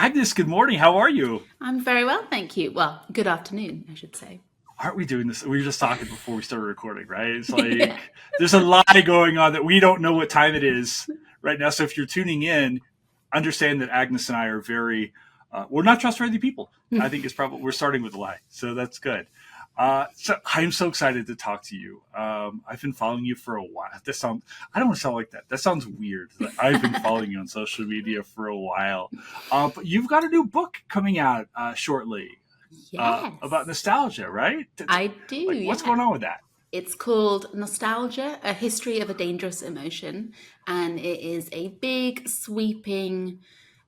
Agnes, good morning. How are you? I'm very well, thank you. Well, good afternoon, I should say. Aren't we doing this? We were just talking before we started recording, right? It's Yeah. like there's a lie going on that we don't know what time it is right now. So if you're tuning in, understand that Agnes and I are we're not trustworthy people. I think it's probably, we're starting with a lie. So that's good. So I'm so excited to talk to you. I've been following you for a while. I don't want to sound like that. That sounds weird. I've been following you on social media for a while. But you've got a new book coming out shortly. About Yes, nostalgia, right? I do, Like, what's yeah. going on with that? It's called Nostalgia, A History of a Dangerous Emotion. And it is a big, sweeping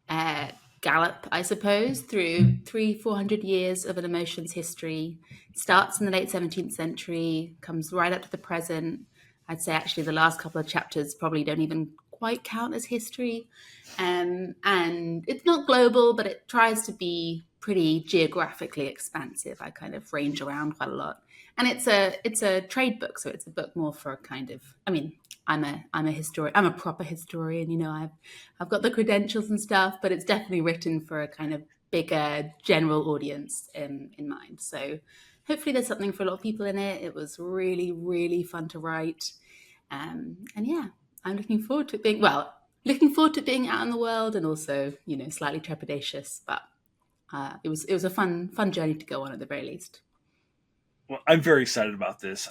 uh, gallop, I suppose, through 400 years of an emotion's history. Starts in the late 17th century, comes right up to the present. I'd say actually the last couple of chapters probably don't even quite count as history. And it's not global, but it tries to be pretty geographically expansive. I kind of range around quite a lot. And it's a trade book, so it's a book more for a kind of, I mean, I'm a historian. I'm a proper historian. I've got the credentials and stuff, but it's definitely written for a kind of bigger general audience in mind. So hopefully there's something for a lot of people in it. It was really, really fun to write. And yeah, I'm looking forward to being out in the world, and also, slightly trepidatious, but it was a fun journey to go on at the very least. Well, I'm very excited about this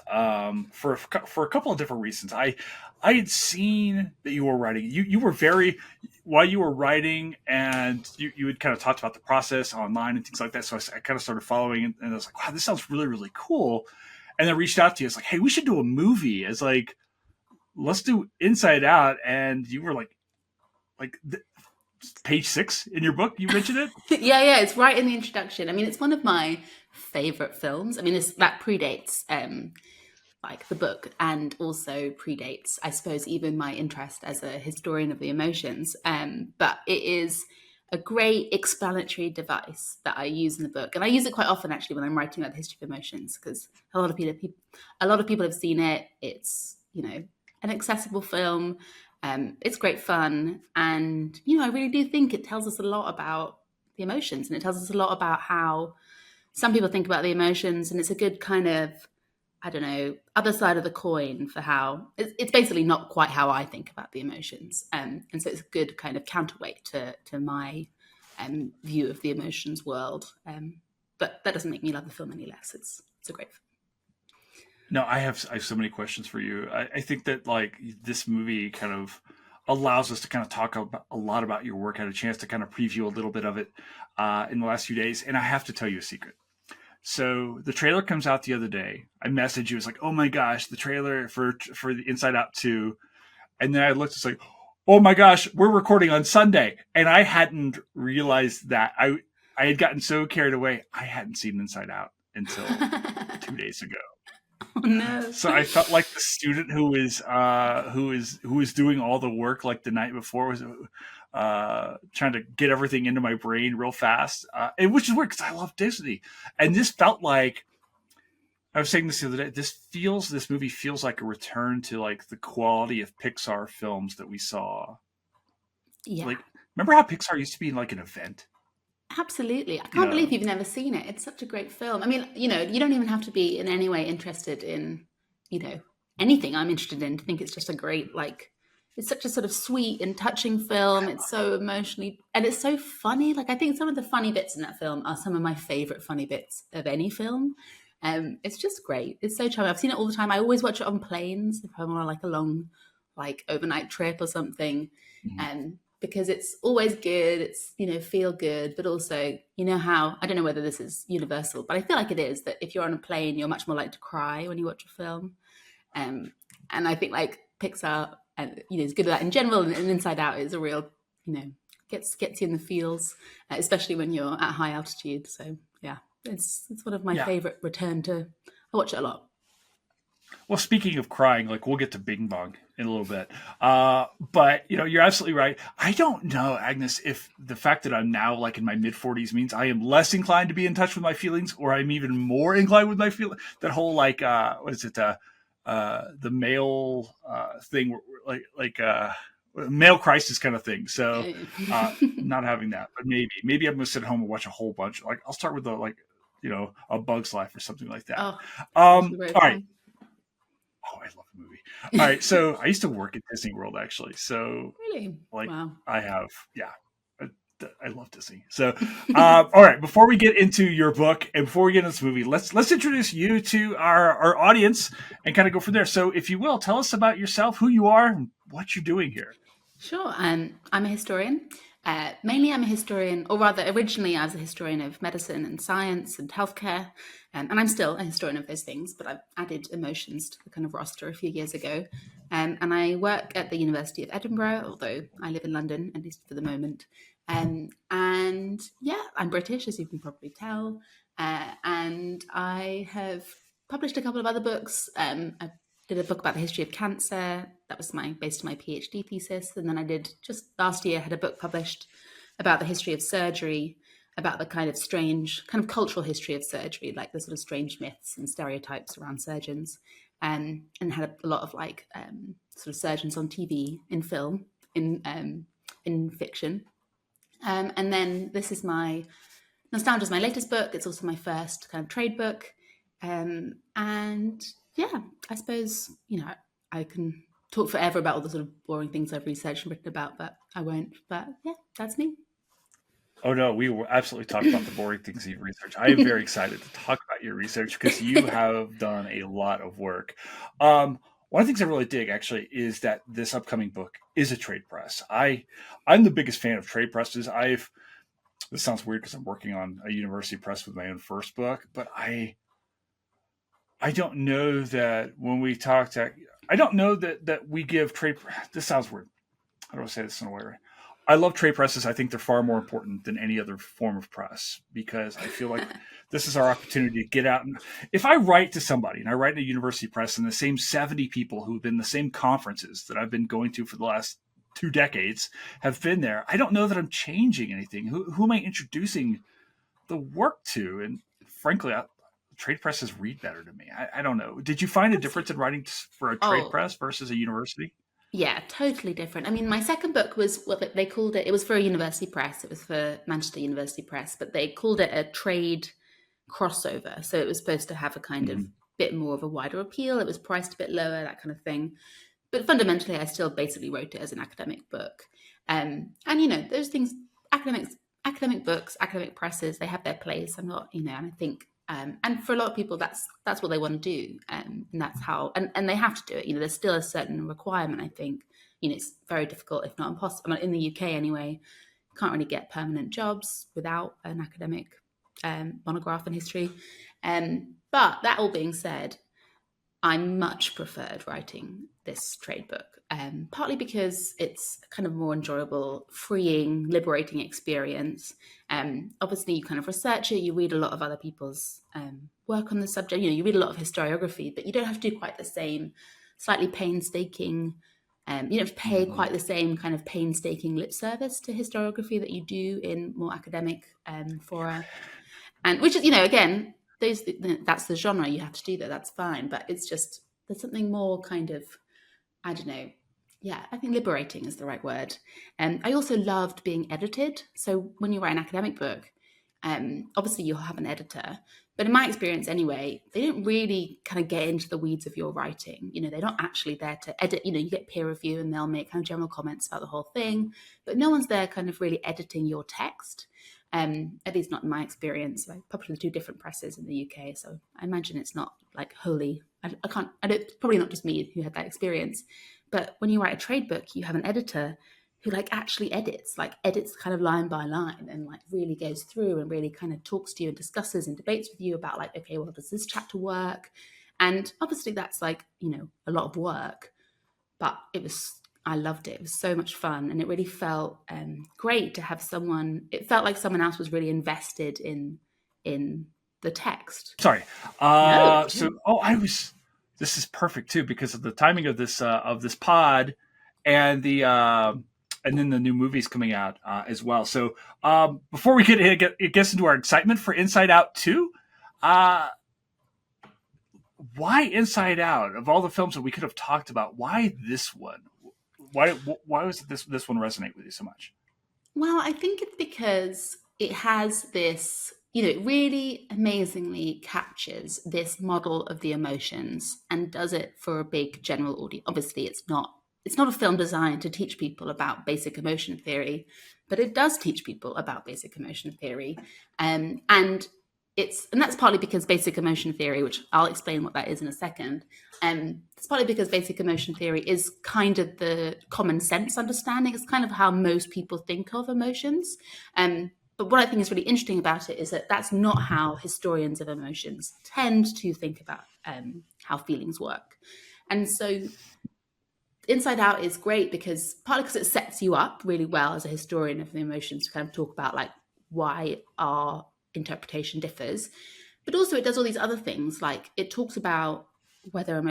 for a couple of different reasons. I had seen that you were writing. You were very while you were writing, and you had kind of talked about the process online and things like that. So I kind of started following, and I was like, wow, this sounds really really cool. And then reached out to you. It's like, hey, we should do a movie. It's like, let's do Inside Out. And you were like page 6 in your book. You mentioned it. Yeah, it's right in the introduction. I mean, it's one of my favorite films. I mean, that predates like the book, and also predates, I suppose, even my interest as a historian of the emotions. But it is a great explanatory device that I use in the book, and I use it quite often actually when I'm writing about the history of emotions, because a lot of people have seen it. It's an accessible film. It's great fun, and I really do think it tells us a lot about the emotions, and it tells us a lot about how some people think about the emotions, and it's a good kind of, I don't know, other side of the coin for how it's basically not quite how I think about the emotions. And so it's a good kind of counterweight to my view of the emotions world. But that doesn't make me love the film any less. It's a great film. No, I have so many questions for you. I think that like this movie kind of allows us to kind of talk about, a lot about your work. I had a chance to kind of preview a little bit of it in the last few days, and I have to tell you a secret. So the trailer comes out the other day. I messaged you. It's like, oh my gosh, the trailer for the Inside Out 2. And then I looked. It's like, oh my gosh, we're recording on Sunday, and I hadn't realized that. I had gotten so carried away. I hadn't seen Inside Out until 2 days ago. Oh no. So I felt like the student who was doing all the work like the night before was trying to get everything into my brain real fast, which is weird because I love Disney, and this felt like I was saying this the other day. This movie feels like a return to like the quality of Pixar films that we saw. Yeah, Like, remember how Pixar used to be like an event? absolutely. I You can't believe know, you've never seen it. It's such a great film. I mean, you don't even have to be in any way interested in, you know, anything I'm interested in to think it's just a great, like, it's such a sort of sweet and touching film. It's so emotionally, and it's so funny. Like, I think some of the funny bits in that film are some of my favorite funny bits of any film. It's just great. It's so charming. I've seen it all the time. I always watch it on planes if I'm on like a long, like overnight trip or something, because it's always good. It's feel good, but also how, I don't know whether this is universal, but I feel like it is, that if you're on a plane, you're much more likely to cry when you watch a film. Um, and I think like Pixar, and is good at that in general, and Inside Out is a real, you know, gets you in the feels, especially when you're at high altitude. So yeah, it's one of my yeah. favorite return to. I watch it a lot. Well, speaking of crying, like we'll get to Bing Bong in a little bit. But you're absolutely right. I don't know, Agnes, if the fact that I'm now like in my mid 40s means I am less inclined to be in touch with my feelings, or I'm even more inclined with my feelings. That whole like, what is it? The male thing, like male crisis kind of thing. So Yeah. not having that, but maybe I'm gonna sit home and watch a whole bunch. Like I'll start with a Bug's Life or something like that. Oh, it's actually very All right. fun. Oh, I love the movie. All right, so I used to work at Disney World actually. So Really? like Wow. I have, yeah. I love Disney. So, all right. Before we get into your book and before we get into this movie, let's introduce you to our audience and kind of go from there. So, if you will, tell us about yourself, who you are, and what you're doing here. Sure. I'm a historian. Mainly, I'm a historian, or rather, originally, I was a historian of medicine and science and healthcare. And I'm still a historian of those things, but I've added emotions to the kind of roster a few years ago. And I work at the University of Edinburgh, although I live in London, at least for the moment. And yeah, I'm British, as you can probably tell. And I have published a couple of other books. I did a book about the history of cancer. That was based on my PhD thesis. And then I did just last year had a book published about the history of surgery, about the kind of strange, kind of cultural history of surgery, like the sort of strange myths and stereotypes around surgeons, and had a lot of sort of surgeons on TV, in film, in fiction. And then this is my Nostalgia is my latest book. It's also my first kind of trade book. And yeah, I suppose, I can talk forever about all the sort of boring things I've researched and written about, but I won't. But yeah, that's me. Oh no, we will absolutely talk about the boring things you've researched. I am very excited to talk about your research because you have done a lot of work. One of the things I really dig actually is that this upcoming book is a trade press. I'm the biggest fan of trade presses. This sounds weird because I'm working on a university press with my own first book, but I don't know that when we talk to I don't know that we give trade. This sounds weird. How do I say this in a way? I love trade presses. I think they're far more important than any other form of press because I feel like this is our opportunity to get out. And if I write to somebody and I write in a university press and the same 70 people who've been in the same conferences that I've been going to for the last 2 decades have been there, I don't know that I'm changing anything. Who am I introducing the work to? And frankly, trade presses read better to me. I don't know. Did you find a difference in writing for a trade Oh, press versus a university? yeah, totally different. I mean, my second book was what they called it. It was for a university press. It was for Manchester University Press, but they called it a trade crossover. So it was supposed to have a kind of Mm-hmm. bit more of a wider appeal. It was priced a bit lower, that kind of thing. But fundamentally, I still basically wrote it as an academic book. And those things, academic books, academic presses, they have their place. I'm not, and I think, and for a lot of people, that's what they want to do, and that's how, and they have to do it. There's still a certain requirement. I think, it's very difficult, if not impossible. I mean, in the UK anyway, can't really get permanent jobs without an academic monograph in history. But that all being said, I much preferred writing this trade book, partly because it's kind of more enjoyable, freeing, liberating experience. Obviously, you kind of research it, you read a lot of other people's work on the subject, you read a lot of historiography, but you don't have to do quite the same slightly painstaking, you don't have to pay Mm-hmm. quite the same kind of painstaking lip service to historiography that you do in more academic fora. And which is, again, that's the genre, you have to do that, that's fine, but it's just there's something more kind of, I don't know, yeah, I think liberating is the right word. And I also loved being edited. So when you write an academic book, obviously you'll have an editor, but in my experience anyway, they don't really kind of get into the weeds of your writing. They're not actually there to edit. You get peer review and they'll make kind of general comments about the whole thing, but no one's there kind of really editing your text. At least not in my experience. I published with two different presses in the UK, so I imagine it's not like wholly. I can't. I don't. Probably not just me who had that experience. But when you write a trade book, you have an editor who actually edits kind of line by line, and really goes through and really kind of talks to you and discusses and debates with you about okay, well, does this chapter work? And obviously that's a lot of work, but I loved it. It was so much fun, and it really felt great to have someone. It felt like someone else was really invested in the text. Sorry. No, So, I was. This is perfect too because of the timing of this pod, and and then the new movies coming out as well. So, before we it gets into our excitement for Inside Out 2, uh, why Inside Out? Of all the films that we could have talked about, why this one? why was this one resonate with you so much? Well, I think it's because it has this, it really amazingly captures this model of the emotions and does it for a big general audience. Obviously, it's not a film designed to teach people about basic emotion theory, but it does teach people about basic emotion theory. And that's partly because basic emotion theory, which I'll explain what that is in a second, it's partly because basic emotion theory is kind of the common sense understanding. It's kind of how most people think of emotions. But what I think is really interesting about it is that that's not how historians of emotions tend to think about how feelings work. And so Inside Out is great because partly because it sets you up really well as a historian of the emotions to kind of talk about like why our interpretation differs, but also it does all these other things, like it talks about whether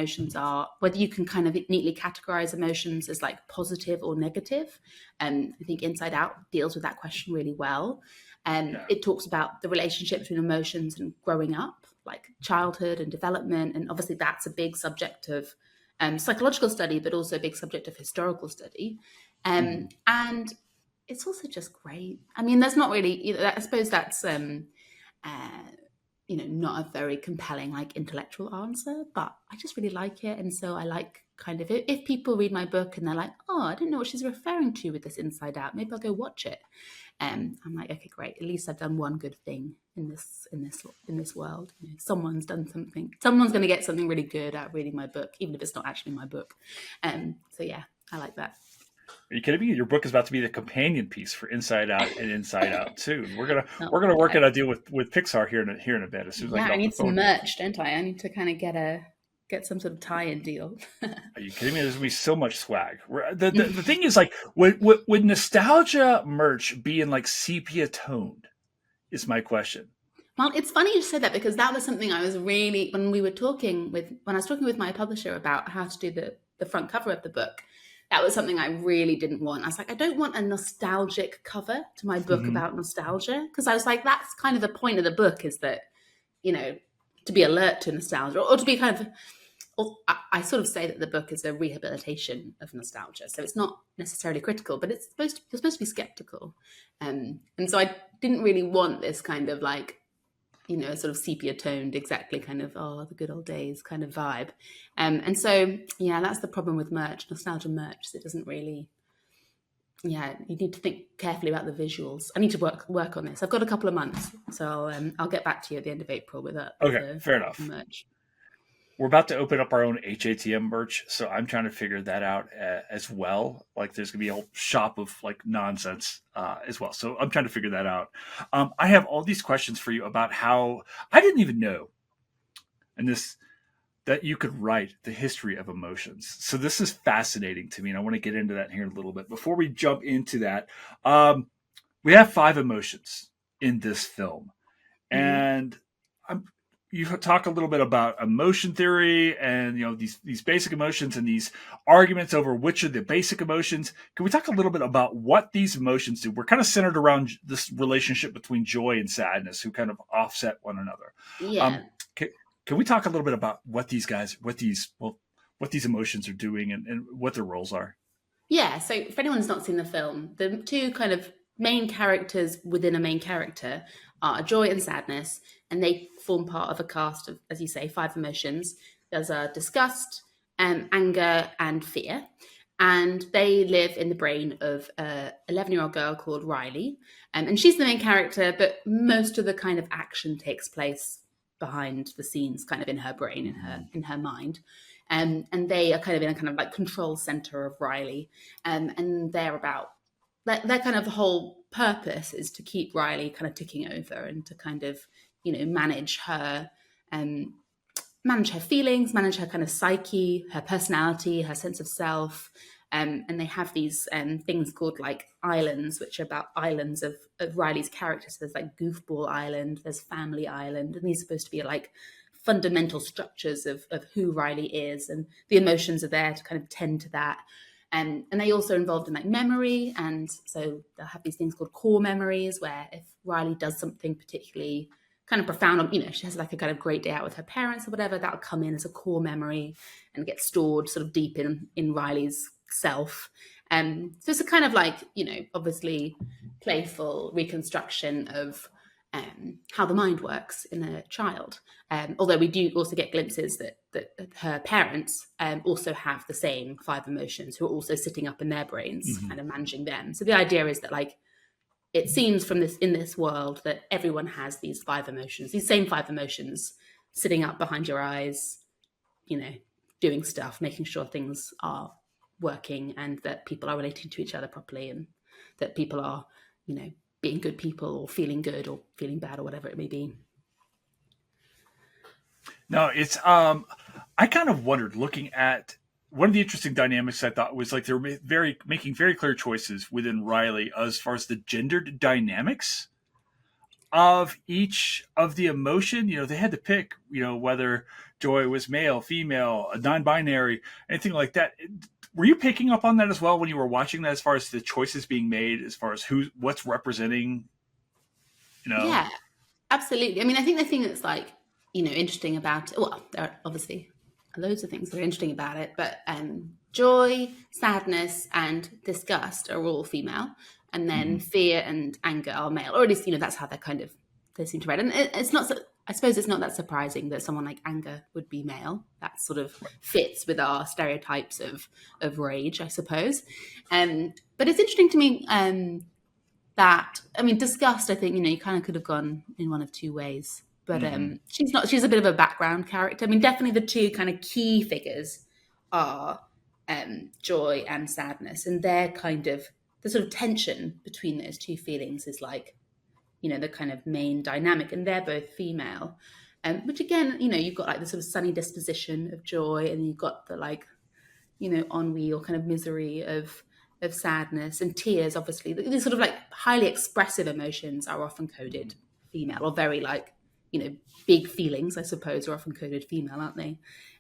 you can kind of neatly categorize emotions as like positive or negative. I think Inside Out deals with that question really well. Yeah. It talks about the relationship between emotions and growing up, like childhood and development, and obviously that's a big subject of psychological study, but also a big subject of historical study. Mhm. And it's also just great. I mean, there's not really, I suppose that's uh, not a very compelling like intellectual answer, but I just really like it. And so I like kind of, if people read my book and they're like, oh, I don't know what she's referring to with this Inside Out, maybe I'll go watch it. I'm like, okay, great. At least I've done one good thing in this world. Someone's done something. Someone's going to get something really good out of reading my book, even if it's not actually my book. So yeah, I like that. Are you kidding me? Your book is about to be the companion piece for Inside Out and Inside Out 2. We're gonna No, we're gonna work out a deal with Pixar here in a bit. As soon as I yeah, get I off the need some phone here. merch, don't I? I need to kind of get some sort of tie-in deal. Are you kidding me? There's gonna be so much swag. The thing is, like, would nostalgia merch be in like sepia toned? Is my question. Well, it's funny you said that because that was something I was really when I was talking with my publisher about how to do the front cover of the book. That was something I really didn't want. I was like, I don't want a nostalgic cover to my book Hmm. about nostalgia, because I was like, that's kind of the point of the book, is that you know to be alert to nostalgia, or to be kind of. Or I sort of say that the book is a rehabilitation of nostalgia, so it's not necessarily critical, but you're supposed to be skeptical, and so I didn't really want this kind of like sort of sepia toned, exactly kind of the good old days kind of vibe. And so yeah, that's the problem with nostalgia merch. It doesn't really, yeah, you need to think carefully about the visuals. I need to work on this. I've got a couple of months, so I'll get back to you at the end of April with Okay, the fair enough. merch. We're about to open up our own HATM merch, so I'm trying to figure that out as well. Like, there's gonna be a whole shop of like nonsense as well. So I'm trying to figure that out. I have all these questions for you about how I didn't even know, and this that you could write the history of emotions. So this is fascinating to me, and I want to get into that here in a little bit. Before we jump into that, we have five emotions in this film, Mm-hmm. and I'm, you talk a little bit about emotion theory and these basic emotions and these arguments over which are the basic emotions. Can we talk a little bit about what these emotions do? We're kind of centered around this relationship between joy and sadness, who kind of offset one another. Um, Yeah. can, can we talk a little bit about what these emotions are doing and what their roles are? Yeah, so for anyone who's not seen the film, the two kind of main characters within a main character are joy and sadness, and they form part of a cast of, as you say, five emotions. There's disgust, anger, and fear, and they live in the brain of a 11-year-old girl called Riley, and she's the main character, but most of the kind of action takes place behind the scenes, kind of in her brain, in her mind. And they are kind of in a kind of like control center of Riley, and their kind of whole purpose is to keep Riley kind of ticking over and to kind of um, manage her feelings, manage her kind of psyche, her personality, her sense of self. And they have these things called like islands, which are about islands of Riley's characters. So there's like Goofball Island, there's Family Island, and these are supposed to be like fundamental structures of who Riley is, and the emotions are there to kind of tend to that. And they also involved in like memory, and so they'll have these things called core memories, where if Riley does something particularly kind of profound, she has like a kind of great day out with her parents or whatever, that'll come in as a core memory and get stored sort of deep in Riley's self. So it's a kind of like, obviously playful reconstruction of how the mind works in a child. Although we do also get glimpses that her parents also have the same five emotions, who are also sitting up in their brains, Mhm. kind of managing them. So the idea is that, like, it seems from this in this world that everyone has these five emotions, these same five emotions, sitting up behind your eyes, you know, doing stuff, making sure things are working, and that people are relating to each other properly, and that people are, being good people, or feeling good or feeling bad, or whatever it may be. No, it's I kind of wondered looking at one of the interesting dynamics I thought was like they were making very clear choices within Riley as far as the gendered dynamics of each of the emotion. They had to pick, whether joy was male, female, a non-binary, anything like that. Were you picking up on that as well when you were watching that, as far as the choices being made, as far as what's representing, you know? Yeah, absolutely. I mean, I think the thing that's, like, interesting about it, well, there are obviously loads of things that are interesting about it, but joy, sadness, and disgust are all female, and then Mhm. fear and anger are male, or at least that's how they seem to read. And it's not. I suppose it's not that surprising that someone like anger would be male. That sort of fits with our stereotypes of rage, I suppose. But it's interesting to me. That, I mean, disgust, I think, you kind of could have gone in one of two ways. But Mhm. she's a bit of a background character. I mean, definitely the two kind of key figures are joy and sadness. And they're kind of, the sort of tension between those two feelings is like, the kind of main dynamic. And they're both female. Which again, you've got like the sort of sunny disposition of joy, and you've got the, like, ennui or kind of misery of sadness, and tears. Obviously, these sort of like highly expressive emotions are often coded female, or very, like, big feelings, I suppose, are often coded female, aren't they?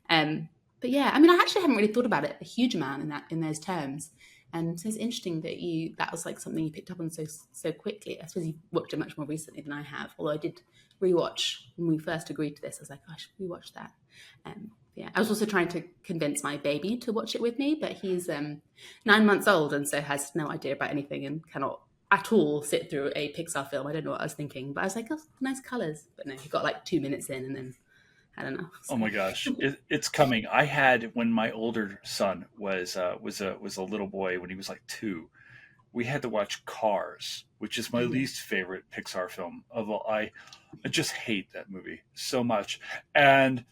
But yeah, I mean, I actually haven't really thought about it a huge amount in those terms. And so it's interesting that that was like something you picked up on so quickly. I suppose you've watched it much more recently than I have. Although I did rewatch when we first agreed to this. I was like, oh, I should rewatch that. Yeah, I was also trying to convince my baby to watch it with me, but he's 9 months old, and so has no idea about anything, and cannot at all sit through a Pixar film. I don't know what I was thinking, but I was like, oh, nice colors. But no, he got like 2 minutes in and then had enough. Oh So my gosh, it's coming. I had, when my older son was a little boy, when he was like 2. We had to watch Cars, which is my yeah. least favorite Pixar film of all. I just hate that movie so much, and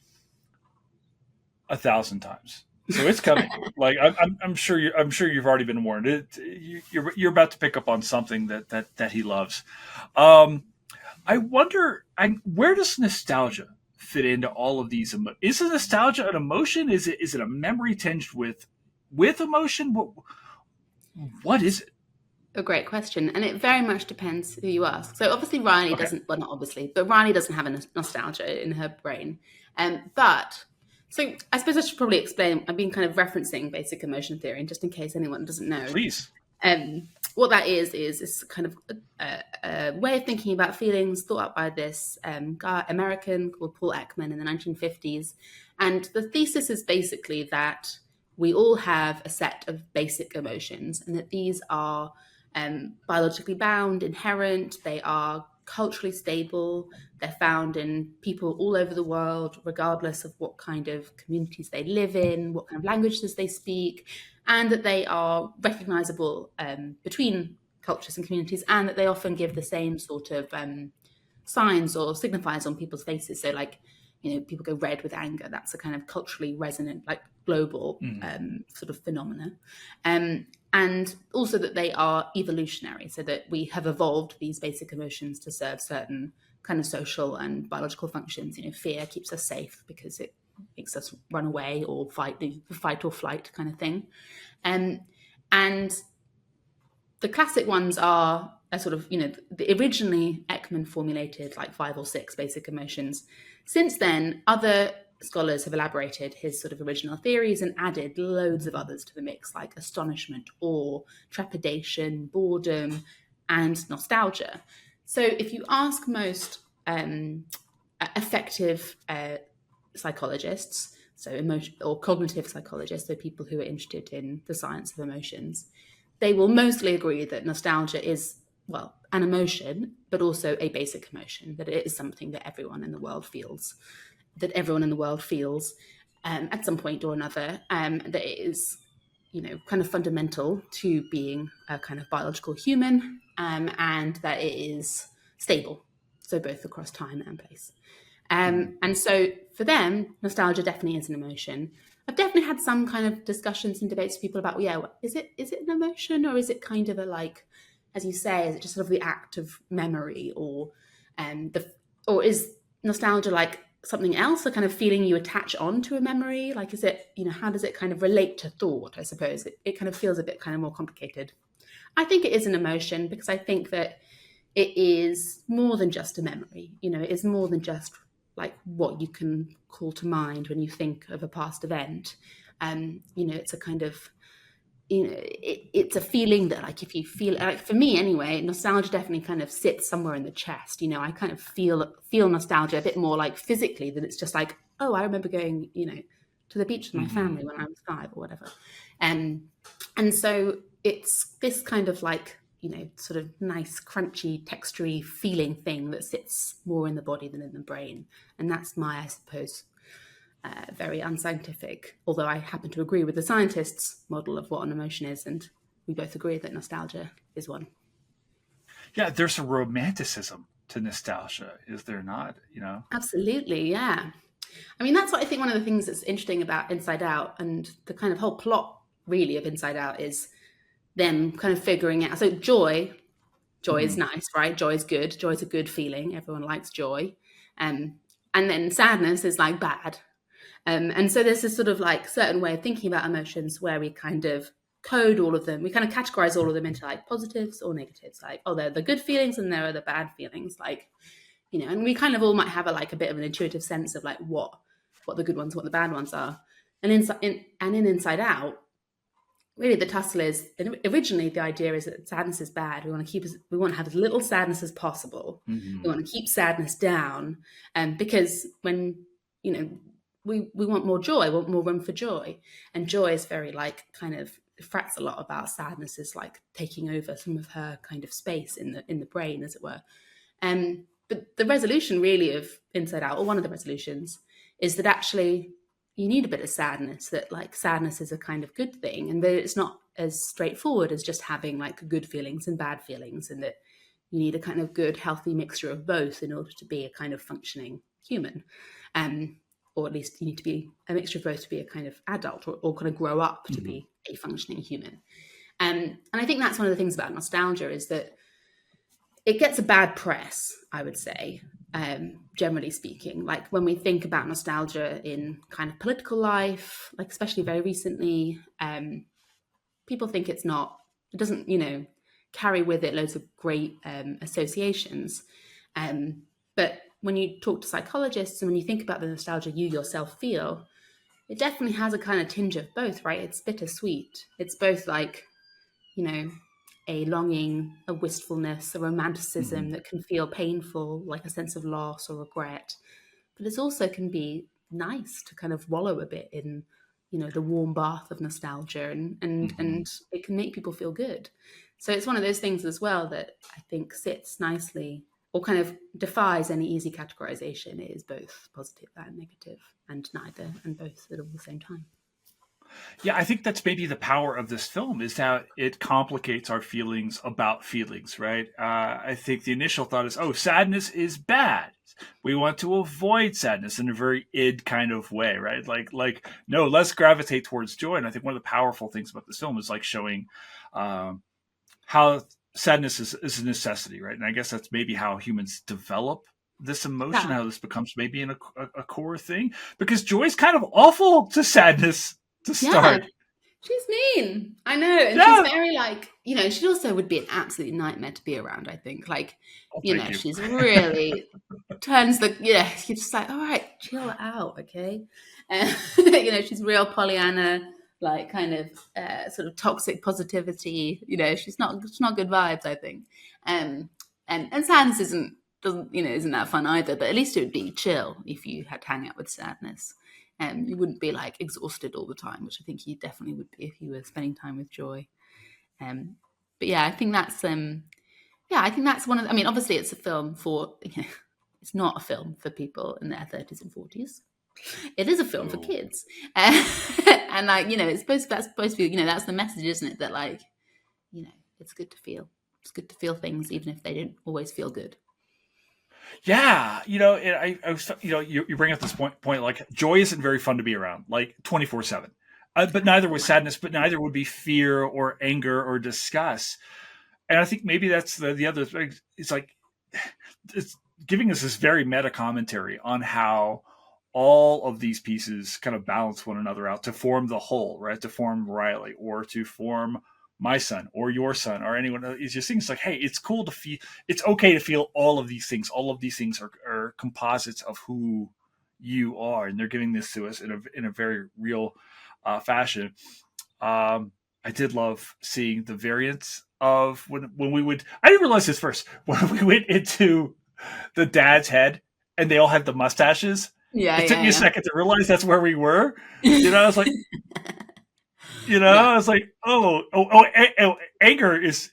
1,000 times. So it's coming. Like I'm sure I'm sure you've already been warned. You're about to pick up on something that he loves. Um, I wonder, where does nostalgia fit into all of these? Is it nostalgia an emotion? Is it a memory tinged with emotion? What is it? A great question, and it very much depends who you ask. So obviously Riley Okay, doesn't, well, not obviously, but Riley doesn't have a nostalgia in her brain. But so I suppose I should probably explain. I've been kind of referencing basic emotion theory, and just in case anyone doesn't know, please. what that is kind of a way of thinking about feelings thought up by this guy, American, called Paul Ekman in the 1950s. And the thesis is basically that we all have a set of basic emotions, and that these are biologically bound, inherent, they are culturally stable, they're found in people all over the world, regardless of what kind of communities they live in, what kind of languages they speak, and that they are recognizable between cultures and communities, and that they often give the same sort of signs or signifiers on people's faces. So, like, people go red with anger. That's a kind of culturally resonant, like, global Mhm. sort of phenomena. And also that they are evolutionary, so that we have evolved these basic emotions to serve certain kind of social and biological functions. Fear keeps us safe because it makes us run away or fight, the fight or flight kind of thing. Um, and the classic ones are a sort of, the originally Ekman formulated like 5 or 6 basic emotions. Since then, other scholars have elaborated his sort of original theories and added loads of others to the mix, like astonishment, awe, trepidation, boredom, and nostalgia. So if you ask most effective psychologists, so emotion or cognitive psychologists, so people who are interested in the science of emotions, they will mostly agree that nostalgia is, well, an emotion, but also a basic emotion, that it is something that everyone in the world feels, at some point or another, that it is, kind of fundamental to being a kind of biological human, and that it is stable, so both across time and place. And so for them, nostalgia definitely is an emotion. I've definitely had some kind of discussions and debates with people about, well, yeah, is it an emotion, or is it kind of a, like, as you say, is it just sort of the act of memory, or or is nostalgia like something else, a kind of feeling you attach on to a memory? Like, is it, how does it kind of relate to thought? I suppose it kind of feels a bit kind of more complicated. I think it is an emotion because I think that it is more than just a memory. It is more than just like what you can call to mind when you think of a past event. It's a kind of, it's a feeling that, like, if you feel, like, for me anyway, nostalgia definitely kind of sits somewhere in the chest. I kind of feel nostalgia a bit more like physically, than it's just like, oh, I remember going, to the beach with my family when I was 5 or whatever. And so it's this kind of like, sort of nice, crunchy, textury feeling thing that sits more in the body than in the brain. And that's my, I suppose, very unscientific, although I happen to agree with the scientists' model of what an emotion is, and we both agree that nostalgia is one. Yeah, there's a romanticism to nostalgia, is there not? Absolutely, yeah. I mean, that's what I think one of the things that's interesting about Inside Out, and the kind of whole plot really of Inside Out, is them kind of figuring out. So joy is nice, right? Joy is good. Joy is a good feeling. Everyone likes joy. And then sadness is like bad. And so there's this sort of like certain way of thinking about emotions where we kind of code all of them. We kind of categorize all of them into like positives or negatives. Like, oh, they're the good feelings and there are the bad feelings. Like, and we kind of all might have a bit of an intuitive sense of like what the good ones, what the bad ones are. And in Inside Out, really the tussle is, originally the idea is that sadness is bad. We want to have as little sadness as possible. We want to keep sadness down, because when we want more joy, we want more room for joy, and joy is very like kind of frets a lot about sadness is like taking over some of her kind of space in the brain, as it were. But the resolution really of Inside Out, or one of the resolutions, is that actually you need a bit of sadness, that like sadness is a kind of good thing, and that it's not as straightforward as just having like good feelings and bad feelings, and that you need a kind of good, healthy mixture of both in order to be a kind of functioning human. Or at least you need to be a mixture of both to be a kind of adult, or kind of grow up to be a functioning human. And I think that's one of the things about nostalgia, is that it gets a bad press, I would say, generally speaking. Like when we think about nostalgia in kind of political life, like especially very recently, people think it doesn't, carry with it loads of great associations. But when you talk to psychologists and when you think about the nostalgia you yourself feel, it definitely has a kind of tinge of both, right? It's bittersweet. It's both like, a longing, a wistfulness, a romanticism that can feel painful, like a sense of loss or regret. But it also can be nice to kind of wallow a bit in, the warm bath of nostalgia, and it can make people feel good. So it's one of those things as well that I think sits nicely, or kind of defies any easy categorization. It is both positive and negative, and neither, and both at all the same time. Yeah, I think that's maybe the power of this film, is that it complicates our feelings about feelings, right? I think the initial thought is, oh, sadness is bad. We want to avoid sadness in a very id kind of way, right? Like no, let's gravitate towards joy. And I think one of the powerful things about this film is like showing how sadness is a necessity, right? And I guess that's maybe how humans develop this emotion, Yeah. how this becomes maybe a core thing, because joy is kind of awful to sadness to Yeah. start. She's mean. I know. And she's Yeah. very like, she also would be an absolute nightmare to be around, I think. Like, Oh, thank you. she's really turns you're just like, all right, chill out, okay? She's real Pollyanna, like kind of sort of toxic positivity. She's not good vibes, I think. And sadness isn't that fun either, but at least it would be chill if you had to hang out with sadness. You wouldn't be like exhausted all the time, which I think you definitely would be if you were spending time with joy. Um, but yeah, I think that's one of I mean, obviously it's a film for it's not a film for people in their 30s and 40s. It is a film for Oh. kids. And like, that's supposed to be, that's the message, isn't it? That like, it's good to feel. It's good to feel things even if they don't always feel good. Yeah, I was, you bring up this point, like joy isn't very fun to be around, like 24/7. But neither was sadness, but neither would be fear or anger or disgust. And I think maybe that's the other thing. It's like it's giving us this very meta commentary on how all of these pieces kind of balance one another out to form the whole, right? To form Riley or to form my son or your son or anyone. It's just things like, hey, it's cool to feel, it's okay to feel all of these things. All of these things are composites of who you are. And they're giving this to us in a very real fashion. I did love seeing the variants of when we would. I didn't realize this first when we went into the dad's head and they all had the mustaches. Yeah, It took me a yeah, second to realize that's where we were. yeah. I was like, Yeah. I was like, anger is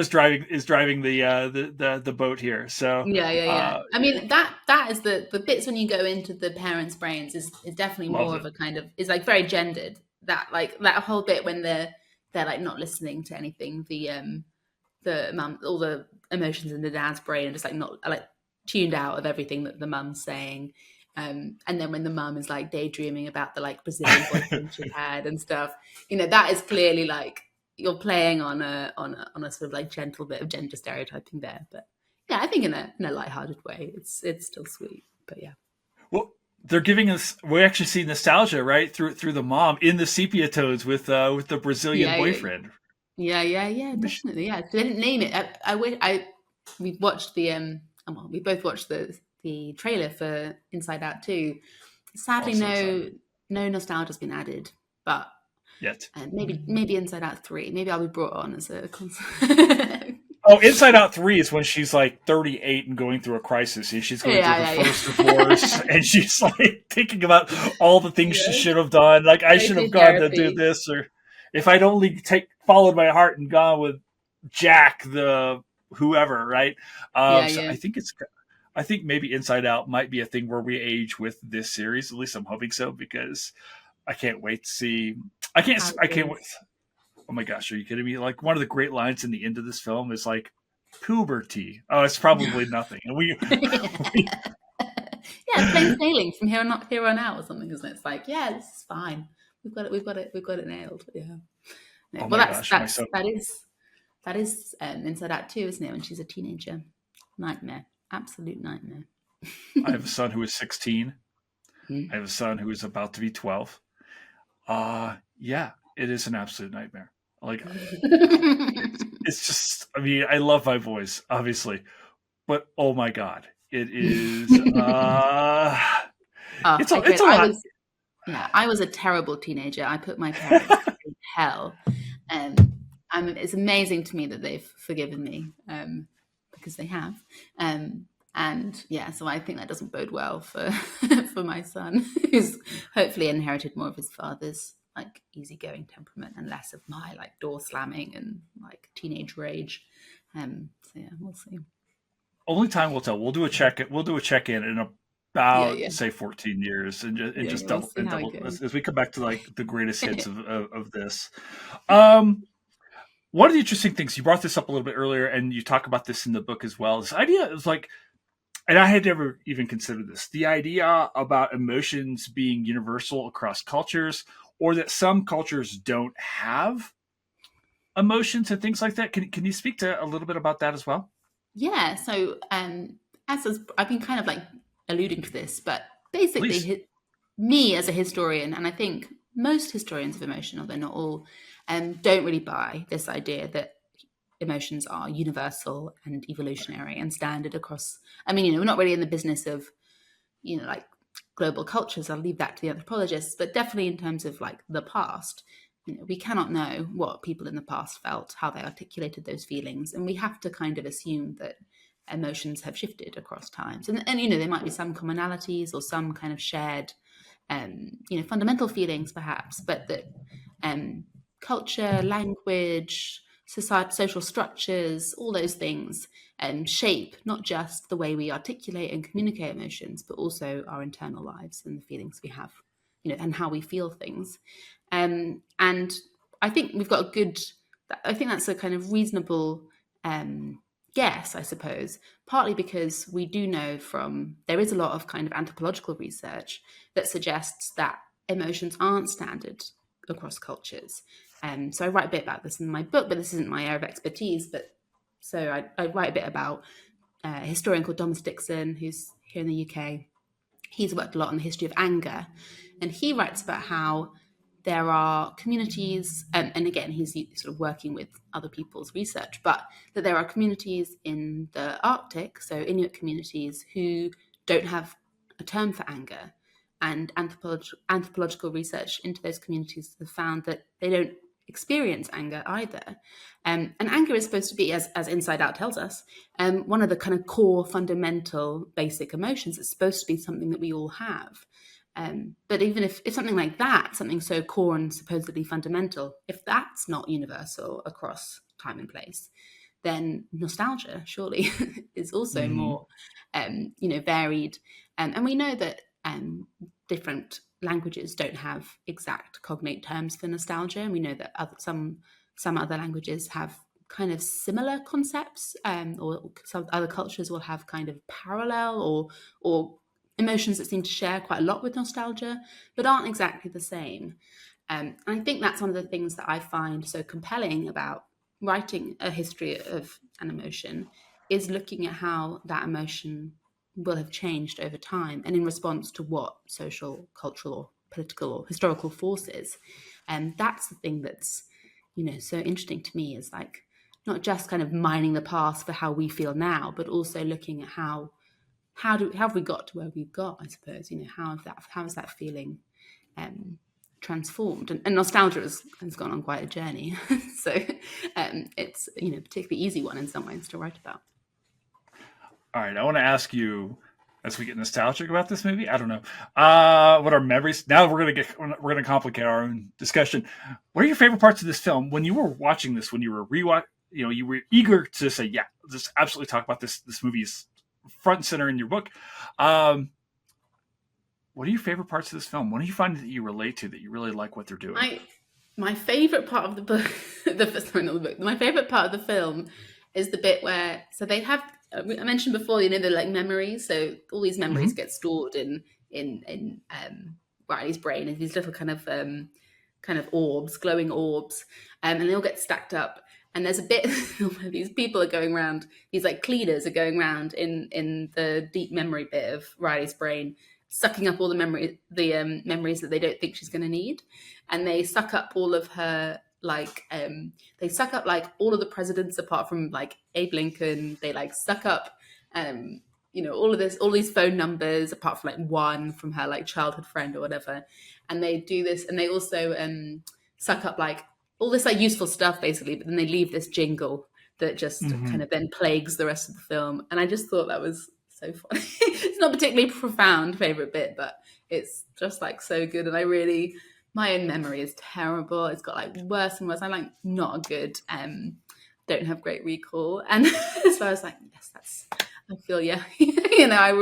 driving the boat here. So, Yeah, yeah, yeah. uh, I mean, that is the bits when you go into the parents' brains is definitely loved more it. of a kind of is like very gendered. That like that whole bit when they're like not listening to anything. The mum, all the emotions in the dad's brain are just like not like tuned out of everything that the mum's saying. And then when the mum is like daydreaming about the like Brazilian boyfriend she had and stuff, that is clearly like you're playing on a sort of like gentle bit of gender stereotyping there. But yeah, I think in a lighthearted way, it's still sweet. But yeah, Well, they're giving us. We actually see nostalgia, right, through the mom in the sepia tones with the Brazilian yeah, yeah, boyfriend. yeah, definitely, yeah. So they didn't name it. I wish we watched well, we both watched the trailer for Inside Out 2. Oh, Sadly, so excited. no nostalgia's been added, but Yet. maybe Inside Out 3. Maybe I'll be brought on as a Oh, Inside Out 3 is when she's like 38 and going through a crisis. And she's going through her yeah, yeah, first divorce, and she's like thinking about all the things she yeah. should have done. Like, I Go should have to gone to do therapy. this, or if I'd only followed my heart and gone with Jack, the whoever, right? Yeah, So yeah. I think maybe Inside Out might be a thing where we age with this series. At least I'm hoping so, because I can't wait to see. How I it can't wait. goes. Oh my gosh, are you kidding me? Like, one of the great lines in the end of this film is like, puberty. Oh, it's probably nothing. And we Yeah, plain sailing from here on out or something, isn't it? It's like, yeah, this is fine. We've got it nailed. Yeah. No, oh well, my gosh, my son. that is Inside Out 2, isn't it? When she's a teenager, nightmare, absolute nightmare. I have a son who is 16. I Mm. have a son who is about to be 12. Yeah, it is an absolute nightmare. Like, it's just. I mean, I love my voice, obviously, but oh my god, it is. Oh, It's I it's get. a lot. I was a terrible teenager. I put my parents through hell, and it's amazing to me that they've forgiven me, because they have. And yeah, so I think that doesn't bode well for for my son, who's hopefully inherited more of his father's like easygoing temperament and less of my like door slamming and like teenage rage. So yeah, we'll see. Only time will tell. We'll do a check. We'll do a check in Yeah, about yeah, say 14 years, and yeah, just yeah. We'll see how it double goes. as we come back to like the greatest hits of this. Um, One of the interesting things, you brought this up a little bit earlier, and you talk about this in the book as well. This idea is like, and I had never even considered this, the idea about emotions being universal across cultures, or that some cultures don't have emotions and things like that. Can you speak to a little bit about that as well? Yeah, so I've been kind of like alluding to this, but basically, Please. me as a historian, and I think most historians of emotion, although not all, don't really buy this idea that emotions are universal and evolutionary and standard across. I mean, we're not really in the business of, like global cultures. I'll leave that to the anthropologists, but definitely in terms of like the past, we cannot know what people in the past felt, how they articulated those feelings, and we have to kind of assume that emotions have shifted across times. And there might be some commonalities or some kind of shared fundamental feelings perhaps, but that um, culture, language, society, social structures, all those things shape not just the way we articulate and communicate emotions, but also our internal lives and the feelings we have, and how we feel things. And I think we've got a good. I think that's a kind of reasonable guess, I suppose, partly because we do know there is a lot of kind of anthropological research that suggests that emotions aren't standard across cultures. So I write a bit about this in my book, but this isn't my area of expertise. But so I write a bit about a historian called Thomas Dixon, who's here in the UK. He's worked a lot on the history of anger, and he writes about how there are communities, and again, he's sort of working with other people's research, but that there are communities in the Arctic, so Inuit communities, who don't have a term for anger. And anthropological research into those communities have found that they don't experience anger either. And anger is supposed to be, as Inside Out tells us, one of the kind of core, fundamental, basic emotions. It's supposed to be something that we all have. But even if something like that, something so core and supposedly fundamental, if that's not universal across time and place, then nostalgia surely is also more, varied. And we know that different languages don't have exact cognate terms for nostalgia, and we know that some other languages have kind of similar concepts, or some other cultures will have kind of parallel or emotions that seem to share quite a lot with nostalgia, but aren't exactly the same. And I think that's one of the things that I find so compelling about writing a history of an emotion, is looking at how that emotion will have changed over time and in response to what social, cultural, or political or historical forces. And that's the thing that's, so interesting to me, is like not just kind of mining the past for how we feel now, but also looking at how have we got to where we've got, I suppose, how is that feeling transformed, and nostalgia has gone on quite a journey. So it's a particularly easy one in some ways to write about. All right, I want to ask you, as we get nostalgic about this movie, I don't know, what are memories? Now we're gonna complicate our own discussion. What are your favorite parts of this film? When you were watching this, when you were you were eager to say, yeah, just absolutely talk about this. This movie is front and center in your book. What are your favorite parts of this film? What do you find that you relate to, that you really like what they're doing? My favorite part of the book, my favorite part of the film is the bit where, so they have, I mentioned before, they're like memories. So all these memories get stored in Riley's brain, and these little kind of orbs, glowing orbs, and they all get stacked up. And there's a bit where these people are going around, these like cleaners are going around in the deep memory bit of Riley's brain, sucking up all the memories that they don't think she's going to need. And they suck up all of her, they suck up like all of the presidents apart from like Abe Lincoln. They like suck up, all these phone numbers apart from like one from her like childhood friend or whatever. And they do this, and they also suck up like all this like useful stuff basically, but then they leave this jingle that just kind of then plagues the rest of the film. And I just thought that was so funny. It's not particularly profound favorite bit, but it's just like so good. And my own memory is terrible. It's got like worse and worse. I'm like not a good, don't have great recall. And so I was like, yes, I feel, yeah. I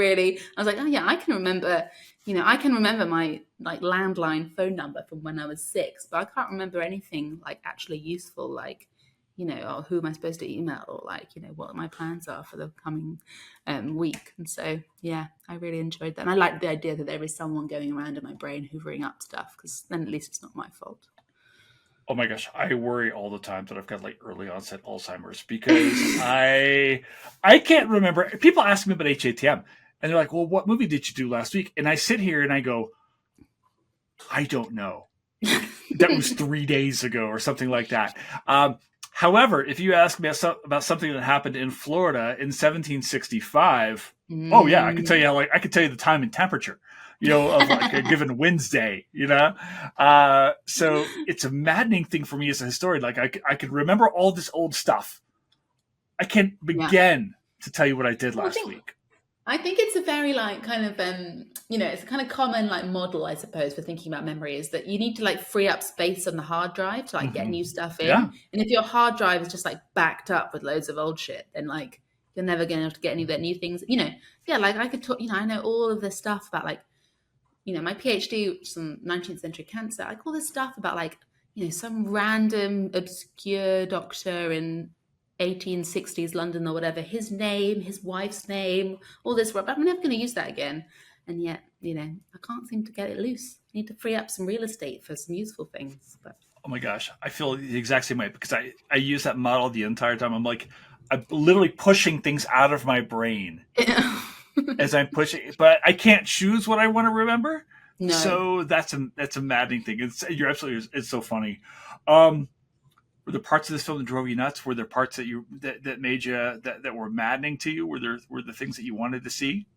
was like, oh yeah, I can remember my like landline phone number from when I was 6, but I can't remember anything like actually useful, like, or who am I supposed to email, or like, what my plans are for the coming week. And so, yeah, I really enjoyed that. And I like the idea that there is someone going around in my brain hoovering up stuff, because then at least it's not my fault. Oh my gosh, I worry all the time that I've got like early onset Alzheimer's, because I can't remember. People ask me about HATM, and they're like, well, what movie did you do last week? And I sit here and I go, I don't know. That was 3 days ago or something like that. However, if you ask me about something that happened in Florida in 1765, oh yeah, I can tell you I can tell you the time and temperature, of like a given Wednesday, So it's a maddening thing for me as a historian. Like I could remember all this old stuff. I can't begin to tell you what I did last week. I think it's a very like kind of it's a kind of common like model, I suppose, for thinking about memory is that you need to like free up space on the hard drive to like get Hmm. new stuff Yeah. in. And if your hard drive is just like backed up with loads of old shit, then like you're never going to have to get any of that new things. Yeah, like I could talk. I know all of this stuff about like my PhD, which is on 19th century cancer. Like all this stuff about like some random obscure doctor in 1860s London or whatever, his name, his wife's name, all this. I'm never going to use that again. And yet, I can't seem to get it loose. I need to free up some real estate for some useful things. But Oh my gosh, I feel the exact same way because I use that model the entire time. I'm literally pushing things out of my brain as I'm pushing, but I can't choose what I want to remember. no. So that's a maddening thing. You're absolutely, it's so funny. Um, were there parts of this film that drove you nuts? Were there parts that made you that were maddening to you? Were the things that you wanted to see?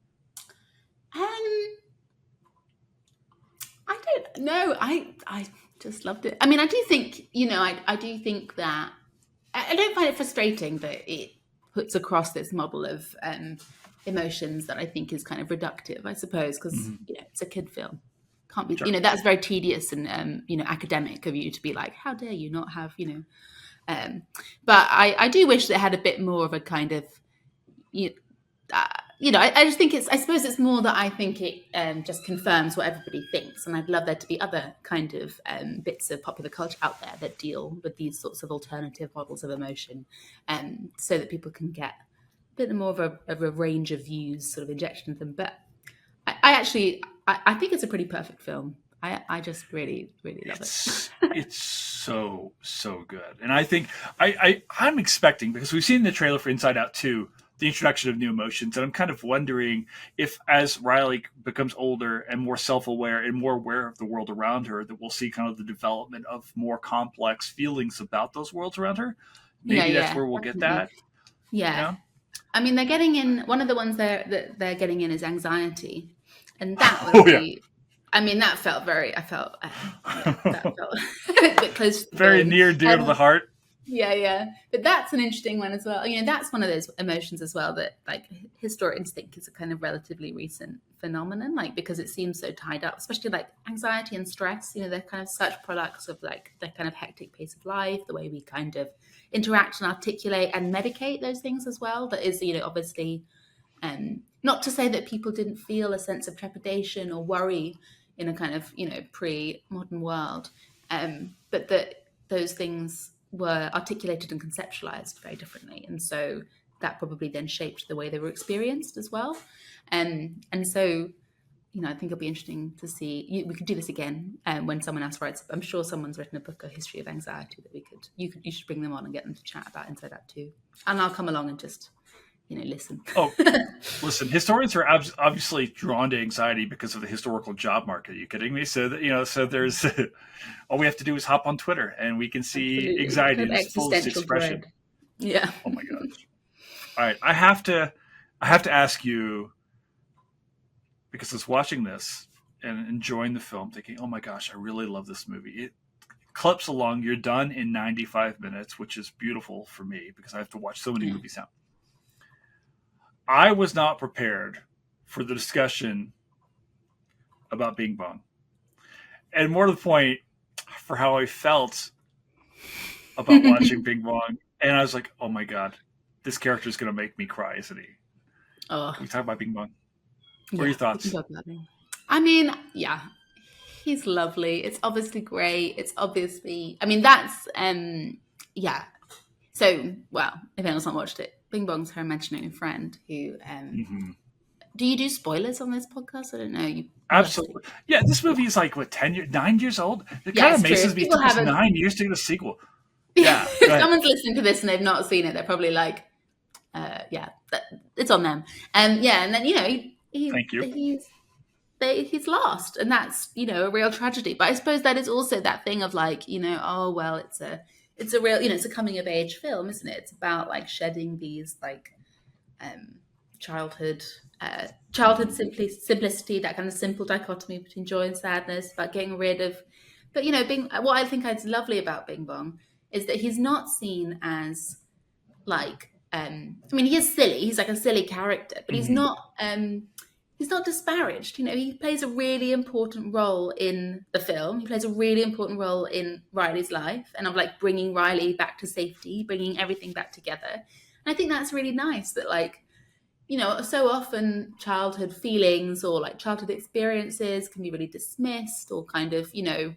Um, I don't know. I just loved it. I mean, I do think, I do think that I don't find it frustrating, but it puts across this model of emotions that I think is kind of reductive, I suppose, because Hmm. it's a kid film. Can't be, Sure. that's very tedious and academic of you to be like, how dare you not have, um, but I do wish that it had a bit more of a kind of you, I just think I suppose it's more that I think it just confirms what everybody thinks. And I'd love there to be other kind of bits of popular culture out there that deal with these sorts of alternative models of emotion, so that people can get a bit more of a range of views sort of injection into them. But I actually, I think it's a pretty perfect film. I just really, really love it. It's so good, and I think I'm expecting because we've seen the trailer for Inside Out 2, the introduction of new emotions, and I'm kind of wondering if as Riley becomes older and more self-aware and more aware of the world around her, that we'll see kind of the development of more complex feelings about those worlds around her. Yeah, Maybe that's yeah, where we'll get definitely. that. You Yeah. know? I mean, they're getting in. One of the ones that they're getting in is anxiety, and that was Oh yeah, the. I mean, that felt very. I felt, that felt a bit close to the very bone. near and dear to the heart. Yeah, yeah. But that's an interesting one as well. That's one of those emotions as well that like historians think is a kind of relatively recent phenomenon, like because it seems so tied up, especially like anxiety and stress. They're kind of such products of like the kind of hectic pace of life, the way we kind of interact and articulate and medicate those things as well. That is, obviously not to say that people didn't feel a sense of trepidation or worry in a kind of pre-modern world, but that those things were articulated and conceptualized very differently, and so that probably then shaped the way they were experienced as well. And so I think it'll be interesting to see. We could do this again when someone else writes. I'm sure someone's written a book, A History of Anxiety, that you should bring them on and get them to chat about Inside Out too. And I'll come along and just listen. Oh, listen, historians are obviously drawn to anxiety because of the historical job market. Are you kidding me? So that so there's all we have to do is hop on Twitter and we can see Absolutely, anxiety kind in of its fullest existential expression. dread. Yeah. Oh my gosh! All right, I have to ask you because I was watching this and enjoying the film, thinking, oh my gosh, I really love this movie. It clips along. You're done in 95 minutes, which is beautiful for me because I have to watch so many Yeah. movies now. I was not prepared for the discussion about Bing Bong. And more to the point, for how I felt about watching Bing Bong. And I was like, oh my God, this character is going to make me cry, isn't he? Oh, Can we talk about Bing Bong? What are yeah. your We can thoughts? talk about him. I mean, yeah, he's lovely. It's obviously great. It's obviously, I mean, that's, yeah. So, well, if anyone's not watched it, Bing Bong's her imaginary friend who, Hmm. do you do spoilers on this podcast? I don't know. You must do. Absolutely. Yeah, this movie is like, what, 10 years, 9 years old? It Yeah, kind of it's true. amazes If me. It people took us haven't, 9 years to get a sequel. Yeah, go if ahead. someone's listening to this and they've not seen it, they're probably like, yeah, it's on them. Yeah, and then Thank you. he's lost, and that's a real tragedy. But I suppose that is also that thing of like oh well, it's a real it's a coming of age film, isn't it? It's about like shedding these like um, childhood simplicity, that kind of simple dichotomy between joy and sadness, about getting rid of. But Bing, what I think is lovely about Bing Bong is that he's not seen as like I mean, he is silly. He's like a silly character, but he's Mhm. not. He's not disparaged. You know, he plays a really important role in the film. He plays a really important role in Riley's life, and of like bringing Riley back to safety, bringing everything back together. And I think that's really nice. That like, you know, so often childhood feelings or like childhood experiences can be really dismissed or kind of, you know,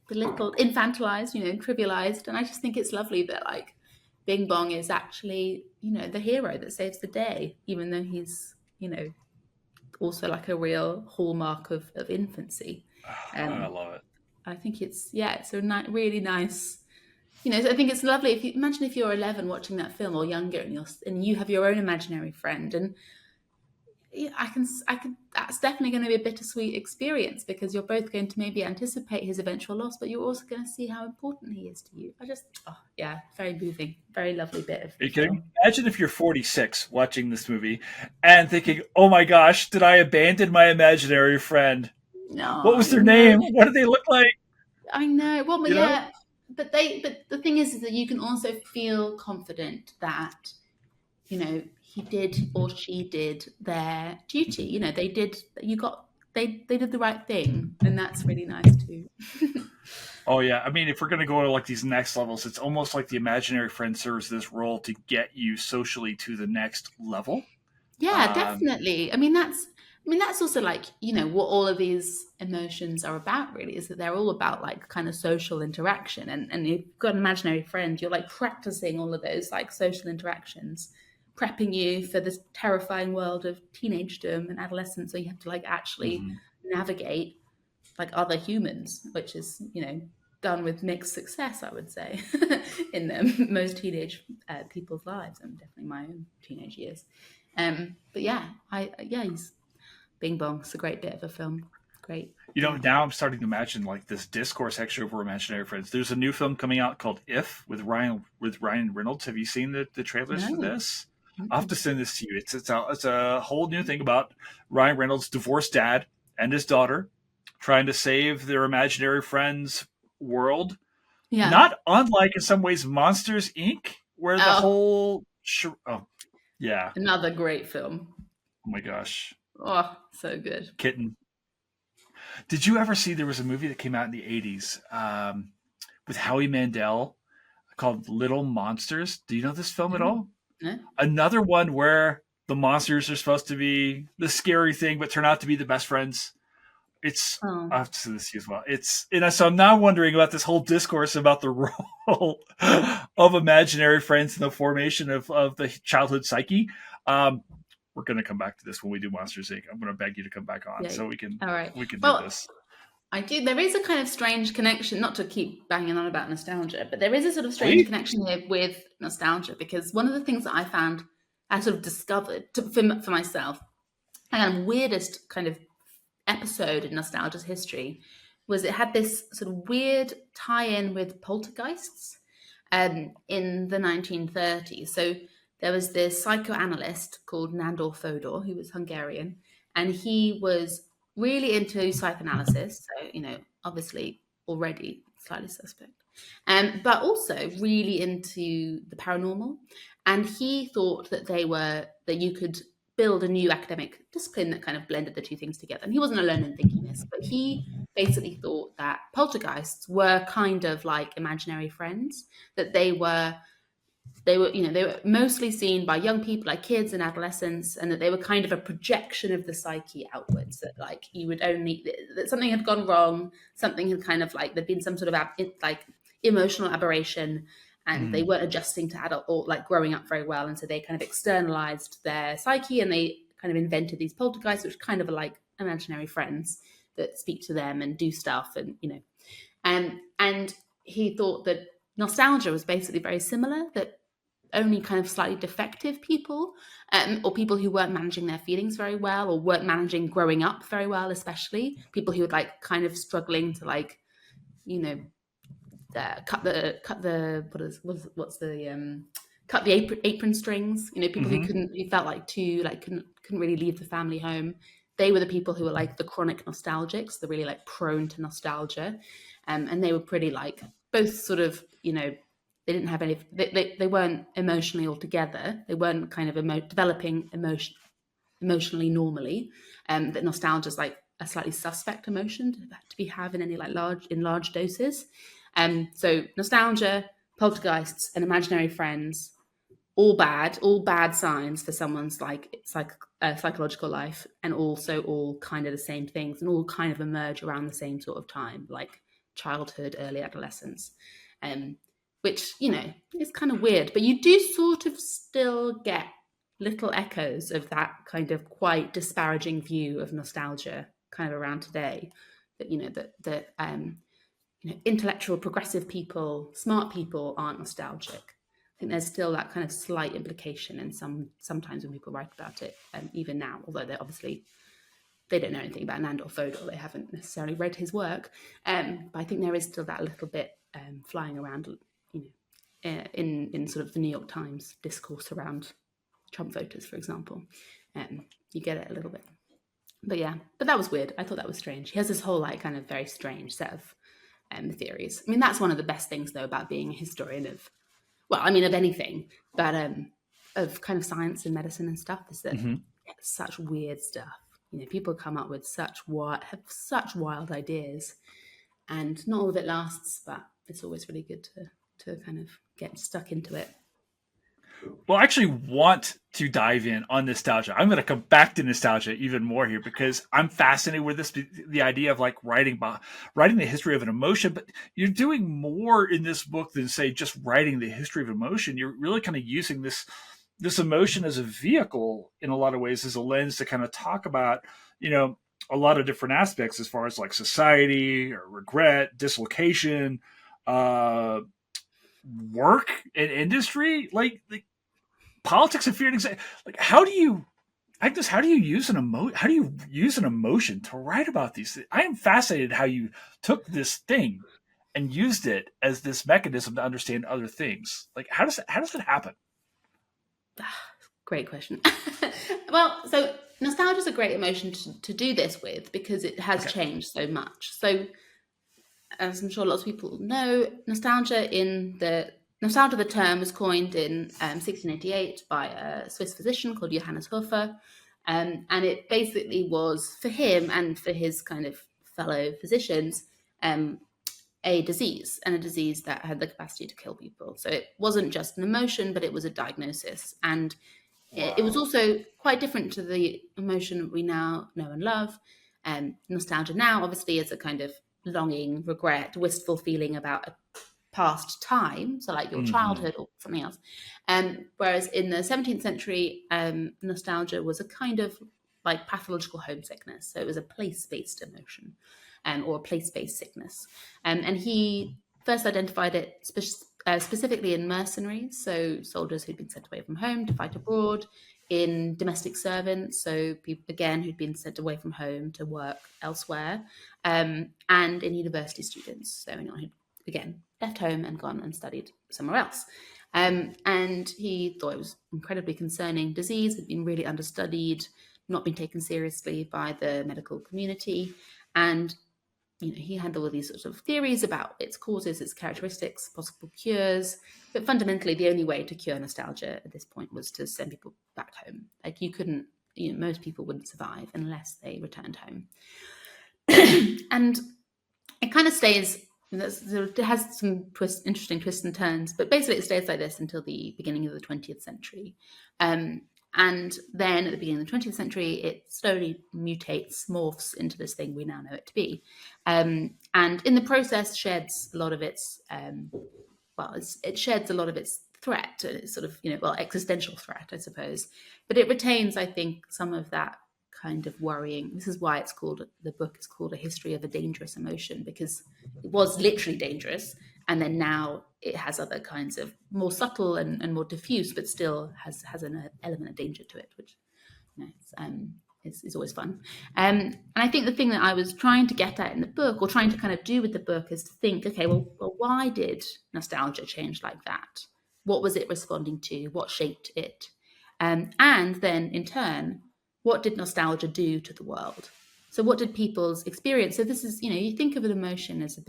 belittled, infantilized, you know, trivialized. And I just think it's lovely that like Bing Bong is actually, you know, the hero that saves the day, even though he's, you know, also like a real hallmark of infancy. I Um, love it. I think it's, yeah, it's a really nice, you know, I think it's lovely. If you imagine if you're 11 watching that film or younger and you have your own imaginary friend, and yeah, that's definitely going to be a bittersweet experience because you're both going to maybe anticipate his eventual loss, but you're also going to see how important he is to you. Oh yeah, very moving, very lovely bit of You can film. imagine if you're 46 watching this movie and thinking, "Oh my gosh, did I abandon my imaginary friend? No, What I was their know, name? What did they look like?" I know. Well, but You know? yeah, but the thing is that you can also feel confident that, you know, he did or she did their duty. You know, they did. They did the right thing, and that's really nice too. Oh yeah, I mean, if we're gonna go to like these next levels, it's almost like the imaginary friend serves this role to get you socially to the next level. Yeah, Um, definitely. I mean that's also like, you know, what all of these emotions are about really is that they're all about like kind of social interaction, and you've got an imaginary friend, you're like practicing all of those like social interactions, prepping you for this terrifying world of teenagedom and adolescence where you have to like actually mhm. navigate like other humans, which is, you know, done with mixed success, I would say, in most teenage people's lives, and definitely my own teenage years. But yeah, he's Bing Bong. It's a great bit of a film. Great, You know, yeah. now I'm starting to imagine like this discourse actually over imaginary friends. There's a new film coming out called If with Ryan Reynolds. Have you seen the trailers for No, this? I'll have to mm-mm. send this to you. It's a whole new thing about Ryan Reynolds' divorced dad and his daughter trying to save their imaginary friend's world. Yeah. Not unlike in some ways Monsters Inc., where the Oh, whole oh yeah, another great film. oh my gosh, Oh, so good. kitten. Did you ever see there was a movie that came out in the '80s with Howie Mandel called Little Monsters? Do you know this film at No, all? no. Another one where the monsters are supposed to be the scary thing, but turn out to be the best friends. It's Oh, I have to say this as well. So I'm now wondering about this whole discourse about the role of imaginary friends in the formation of the childhood psyche. Um, we're going to come back to this when we do Monsters Inc. I'm going to beg you to come back on yeah. so we can All right. we can do Well, this. I do. There is a kind of strange connection, not to keep banging on about nostalgia, but there is a sort of strange Please. connection here with nostalgia because one of the things that I sort of discovered for myself, and kind of weirdest kind of episode in nostalgia's history was it had this sort of weird tie-in with poltergeists in the 1930s. So there was this psychoanalyst called Nandor Fodor who was Hungarian, and he was really into psychoanalysis. So, you know, obviously already slightly suspect, but also really into the paranormal. And he thought that you could build a new academic discipline that kind of blended the two things together. And he wasn't alone in thinking this, but he basically thought that poltergeists were kind of like imaginary friends, that they were mostly seen by young people like kids and adolescents, and that they were kind of a projection of the psyche outwards, that like you would only that something had gone wrong, something had kind of like there'd been some sort of like emotional aberration, and they Mm, weren't adjusting to adult or like growing up very well, and so they kind of externalized their psyche and they kind of invented these poltergeists, which kind of are like imaginary friends that speak to them and do stuff, and you know, and he thought that nostalgia was basically very similar, that only kind of slightly defective people, or people who weren't managing their feelings very well or weren't managing growing up very well, especially people who were like kind of struggling to like, you know, cut the what's the cut the apron strings, you know, people hmm who felt like too like couldn't really leave the family home. They were the people who were like the chronic nostalgics, the really like prone to nostalgia, and they were pretty like both sort of, you know, they didn't have any. They weren't emotionally all together. They weren't kind of developing emotionally normally. That nostalgia is like a slightly suspect emotion to be having any like large doses. So nostalgia, poltergeists, and imaginary friends, all bad signs for someone's psychological life, and also all kind of the same things, and all kind of emerge around the same sort of time, like childhood, early adolescence, um, which is kind of weird, but you do sort of still get little echoes of that kind of quite disparaging view of nostalgia kind of around today. That intellectual, progressive people, smart people aren't nostalgic. I think there's still that kind of slight implication in sometimes when people write about it, even now, although they don't know anything about Nandor Fodor. They haven't necessarily read his work. But I think there is still that little bit flying around, in sort of the New York Times discourse around Trump voters, for example. You get it a little bit. But yeah, but that was weird. I thought that was strange. He has this whole like kind of very strange set of theories. I mean, that's one of the best things though about being a historian of anything, but of kind of science and medicine and stuff, is that such weird stuff. People come up with have such wild ideas, and not all of it lasts, but it's always really good to kind of get stuck into it. Well, I actually want to dive in on nostalgia. I'm going to come back to nostalgia even more here because I'm fascinated with the idea of like writing the history of an emotion. But you're doing more in this book than say just writing the history of emotion. You're really kind of using this emotion as a vehicle in a lot of ways, as a lens to kind of talk about, a lot of different aspects as far as like society or regret, dislocation, work and industry, like politics and fear and anxiety. Like, how do you use an emotion to write about these things? I am fascinated how you took this thing and used it as this mechanism to understand other things. Like, how does it happen? Great question. Well, so nostalgia is a great emotion to do this with because it has changed so much. So, as I'm sure lots of people know, the term was coined in 1688 by a Swiss physician called Johannes Hofer, and it basically was for him and for his kind of fellow physicians a disease that had the capacity to kill people. So it wasn't just an emotion, but it was a diagnosis, and it was also quite different to the emotion we now know and love. Nostalgia now obviously is a kind of longing, regret, wistful feeling about a past time, so like your childhood or something else. Whereas in the 17th century, nostalgia was a kind of like pathological homesickness. So it was a place-based emotion, or a place-based sickness. And he first identified it specifically in mercenaries, so soldiers who'd been sent away from home to fight abroad, in domestic servants, so people again who'd been sent away from home to work elsewhere, and in university students, so anyone who'd again left home and gone and studied somewhere else. And he thought it was incredibly concerning disease, had been really understudied, not been taken seriously by the medical community, and he had all of these sorts of theories about its causes, its characteristics, possible cures. But fundamentally, the only way to cure nostalgia at this point was to send people back home. Like you couldn't, most people wouldn't survive unless they returned home. And it kind of stays, it has some interesting twists and turns, but basically it stays like this until the beginning of the 20th century. And then at the beginning of the 20th century, it slowly mutates, morphs into this thing we now know it to be. And in the process sheds a lot of its, it sheds a lot of its threat, it's sort of, existential threat, I suppose. But it retains, I think, some of that kind of worrying. This is why the book is called A History of a Dangerous Emotion, because it was literally dangerous. And then now it has other kinds of more subtle and more diffuse, but still has an element of danger to it, which is always fun. And I think the thing that I was trying to get at in the book, or trying to kind of do with the book, is to think, okay, well, why did nostalgia change like that? What was it responding to? What shaped it? And then, in turn, what did nostalgia do to the world? So what did people's experience? So this is, you think of an emotion as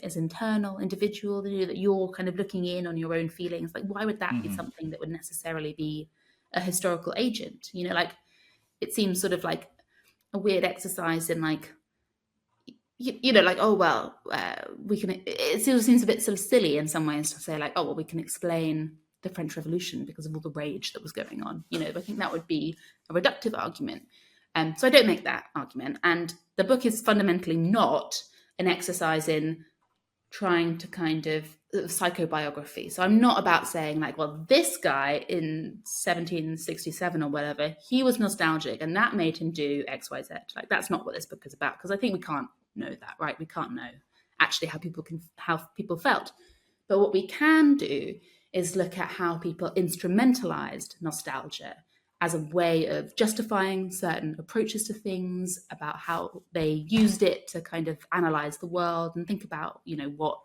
as internal, individual, that you're kind of looking in on your own feelings. Like, why would that be Hmm. something that would necessarily be a historical agent? Like it seems sort of like a weird exercise in like, like, oh well, we can. It still seems a bit sort of silly in some ways to say like, oh well, we can explain the French Revolution because of all the rage that was going on. I think that would be a reductive argument. So I don't make that argument. And the book is fundamentally not an exercise in trying to kind of psychobiography. So I'm not about saying like, well, this guy in 1767 or whatever, he was nostalgic and that made him do XYZ. Like that's not what this book is about, because I think we can't know that, right? We can't know actually how people felt. But what we can do is look at how people instrumentalized nostalgia as a way of justifying certain approaches to things, about how they used it to kind of analyze the world and think about, what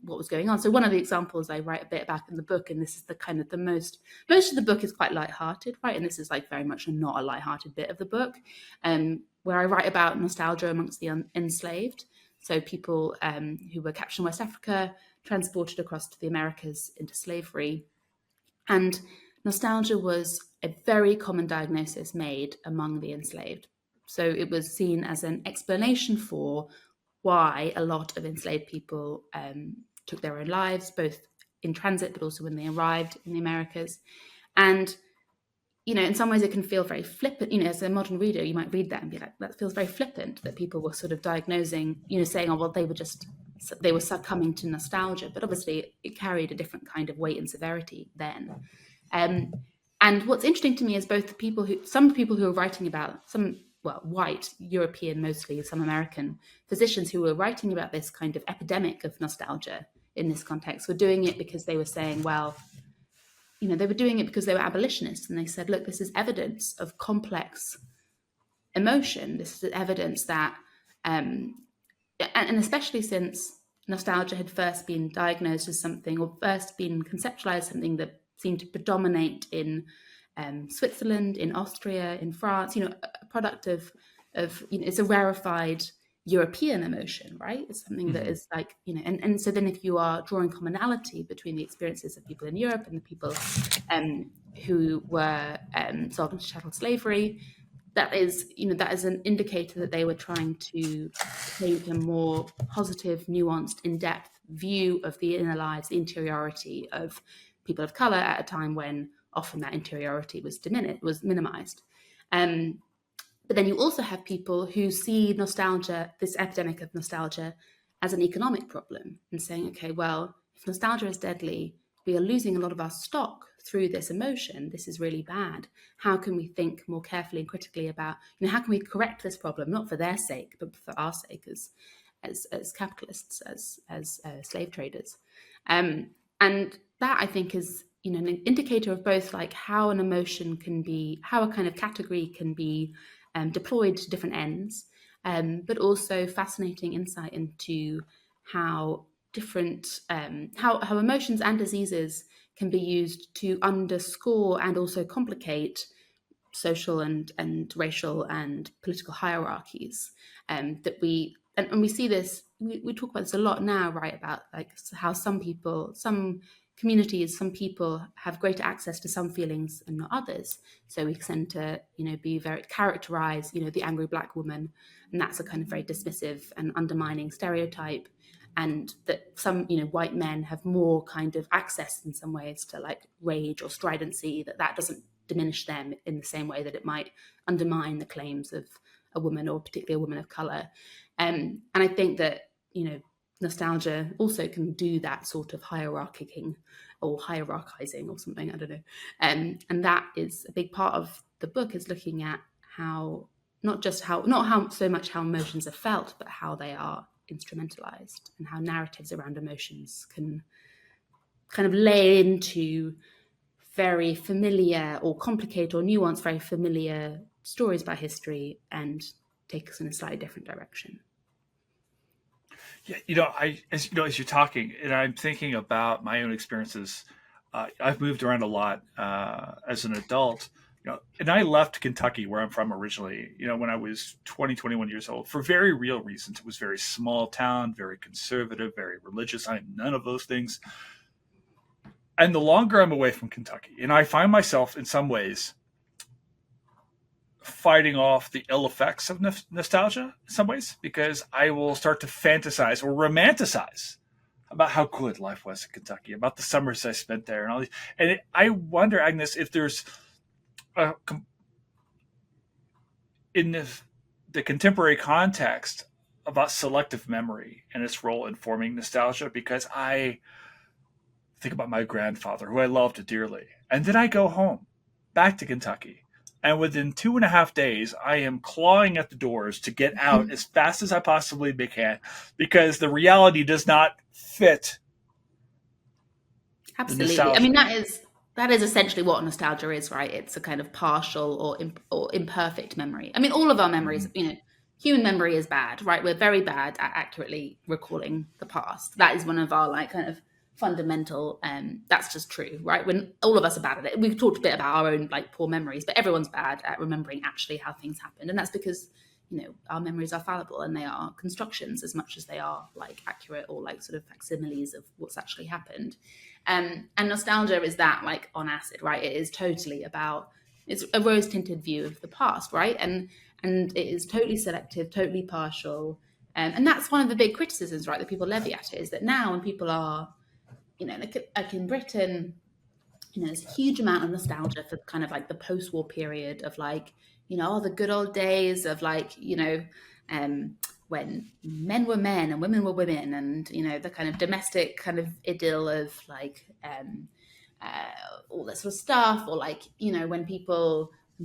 was going on. So one of the examples I write a bit about in the book, and this is the kind of the most of the book is quite lighthearted, right? And this is like very much not a lighthearted bit of the book, where I write about nostalgia amongst the enslaved. So people who were captured in West Africa, transported across to the Americas into slavery. And nostalgia was a very common diagnosis made among the enslaved. So it was seen as an explanation for why a lot of enslaved people took their own lives, both in transit but also when they arrived in the Americas. And in some ways it can feel very flippant. As a modern reader, you might read that and be like, that feels very flippant, that people were sort of diagnosing, saying, oh, well, they were succumbing to nostalgia. But obviously it carried a different kind of weight and severity then. And what's interesting to me is both some people who are writing about white, European mostly, some American physicians who were writing about this kind of epidemic of nostalgia in this context were doing it because they were saying, well, they were doing it because they were abolitionists, and they said, look, this is evidence of complex emotion. This is evidence that, and especially since nostalgia had first been diagnosed as something, or first been conceptualized something that seemed to predominate in Switzerland, in Austria, in France, a product of it's a rarefied European emotion, right? It's something that Hmm. is like, and so then if you are drawing commonality between the experiences of people in Europe and the people who were sold into chattel slavery, that is an indicator that they were trying to paint a more positive, nuanced, in-depth view of the inner lives, the interiority of people of color at a time when often that interiority was minimized. But then you also have people who see nostalgia, this epidemic of nostalgia, as an economic problem, and saying, okay, well, if nostalgia is deadly, we are losing a lot of our stock through this emotion. This is really bad. How can we think more carefully and critically about, how can we correct this problem, not for their sake, but for our sake as capitalists, as slave traders? And that, I think, is an indicator of both like how an emotion can be, how a kind of category can be deployed to different ends, but also fascinating insight into how different how emotions and diseases can be used to underscore and also complicate social and racial and political hierarchies, that we see this, we talk about this a lot now, right, about like how some communities, some people have greater access to some feelings and not others. So we tend to be very characterize the angry black woman, and that's a kind of very dismissive and undermining stereotype, and that some white men have more kind of access in some ways to like rage or stridency, that doesn't diminish them in the same way that it might undermine the claims of a woman, or particularly a woman of color. And I think that nostalgia also can do that sort of hierarchizing or something, I don't know. And that is a big part of the book, is looking at how not how so much how emotions are felt, but how they are instrumentalized, and how narratives around emotions can kind of lay into very familiar or complicated or nuanced, very familiar stories about history and take us in a slightly different direction. Yeah, as you're talking, and I'm thinking about my own experiences. I've moved around a lot as an adult. And I left Kentucky, where I'm from originally, when I was 20, 21 years old, for very real reasons. It was very small town, very conservative, very religious. I'm none of those things. And the longer I'm away from Kentucky, and I find myself in some ways fighting off the ill effects of nostalgia in some ways, because I will start to fantasize or romanticize about how good life was in Kentucky, about the summers I spent there, and all these. And I wonder, Agnes, if there's a, in the contemporary context about selective memory and its role in forming nostalgia, because I think about my grandfather, who I loved dearly, and then I go home back to Kentucky. And within 2.5 days, I am clawing at the doors to get out as fast as I possibly can, because the reality does not fit the Absolutely. I nostalgia. mean, that is essentially what nostalgia is, right? It's a kind of partial or imperfect memory. I mean, all of our memories, Mhm. human memory is bad, right? We're very bad at accurately recalling the past. That is one of our like kind of fundamental, that's just true, right? When all of us are bad at it. We've talked a bit about our own like poor memories, but everyone's bad at remembering actually how things happened. And that's because our memories are fallible, and they are constructions as much as they are like accurate or like sort of facsimiles of what's actually happened. And nostalgia is that like on acid, right? It is totally about, it's a rose tinted view of the past, right? And it is totally selective, totally partial. And that's one of the big criticisms, right, that people levy at it, is that now when people are, like in Britain, there's a huge amount of nostalgia for kind of like the post-war period of like, the good old days of like, um, when men were men and women were women, and the kind of domestic kind of idyll of like all that sort of stuff, or like when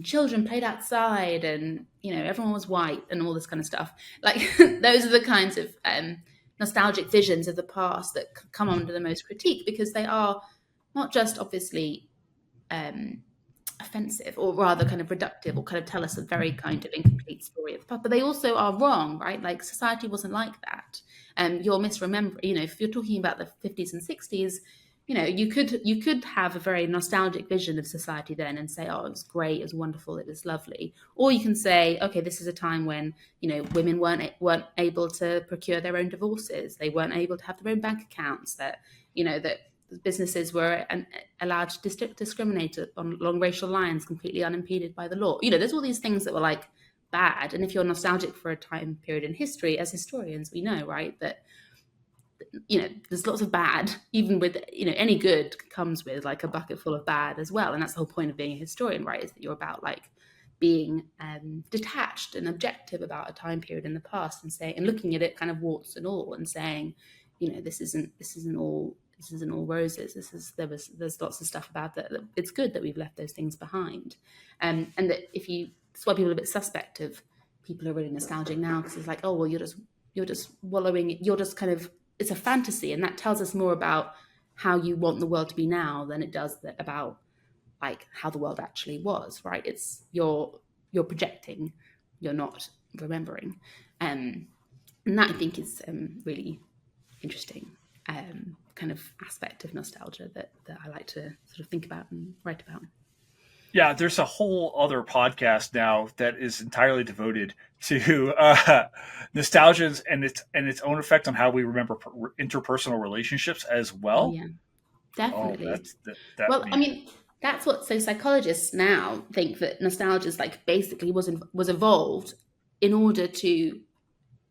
children played outside, and everyone was white and all this kind of stuff. Like those are the kinds of nostalgic visions of the past that come under the most critique, because they are not just obviously um, offensive, or rather kind of reductive, or kind of tell us a very kind of incomplete story of the past, but they also are wrong, right? Like society wasn't like that. You're misremembering. If you're talking about the 50s and 60s, you could have a very nostalgic vision of society then and say, oh, it was great, it was wonderful, it was lovely. Or you can say, okay, this is a time when women weren't able to procure their own divorces, they weren't able to have their own bank accounts, that businesses were allowed to discriminate along racial lines completely unimpeded by the law. There's all these things that were like bad. And if you're nostalgic for a time period in history, as historians, we know, right, that there's lots of bad, even with any good comes with like a bucket full of bad as well. And that's the whole point of being a historian, right, is that you're about like being detached and objective about a time period in the past, and saying, and looking at it kind of warts and all, and saying, this isn't all roses. There's lots of stuff about that. It's good that we've left those things behind, and that that's why people are a bit suspect of people who are really nostalgic now, because it's like, oh well, you're just wallowing. You're just kind of, it's a fantasy, and that tells us more about how you want the world to be now than it does about like how the world actually was. Right? It's you're projecting. You're not remembering, and that I think is really interesting kind of aspect of nostalgia that I like to sort of think about and write about. Yeah, there's a whole other podcast now that is entirely devoted to nostalgia and its own effect on how we remember interpersonal relationships as Oh well. yeah, Oh, definitely. that Well, I mean, mean, that's what, so psychologists now think that nostalgia is like basically was evolved in order to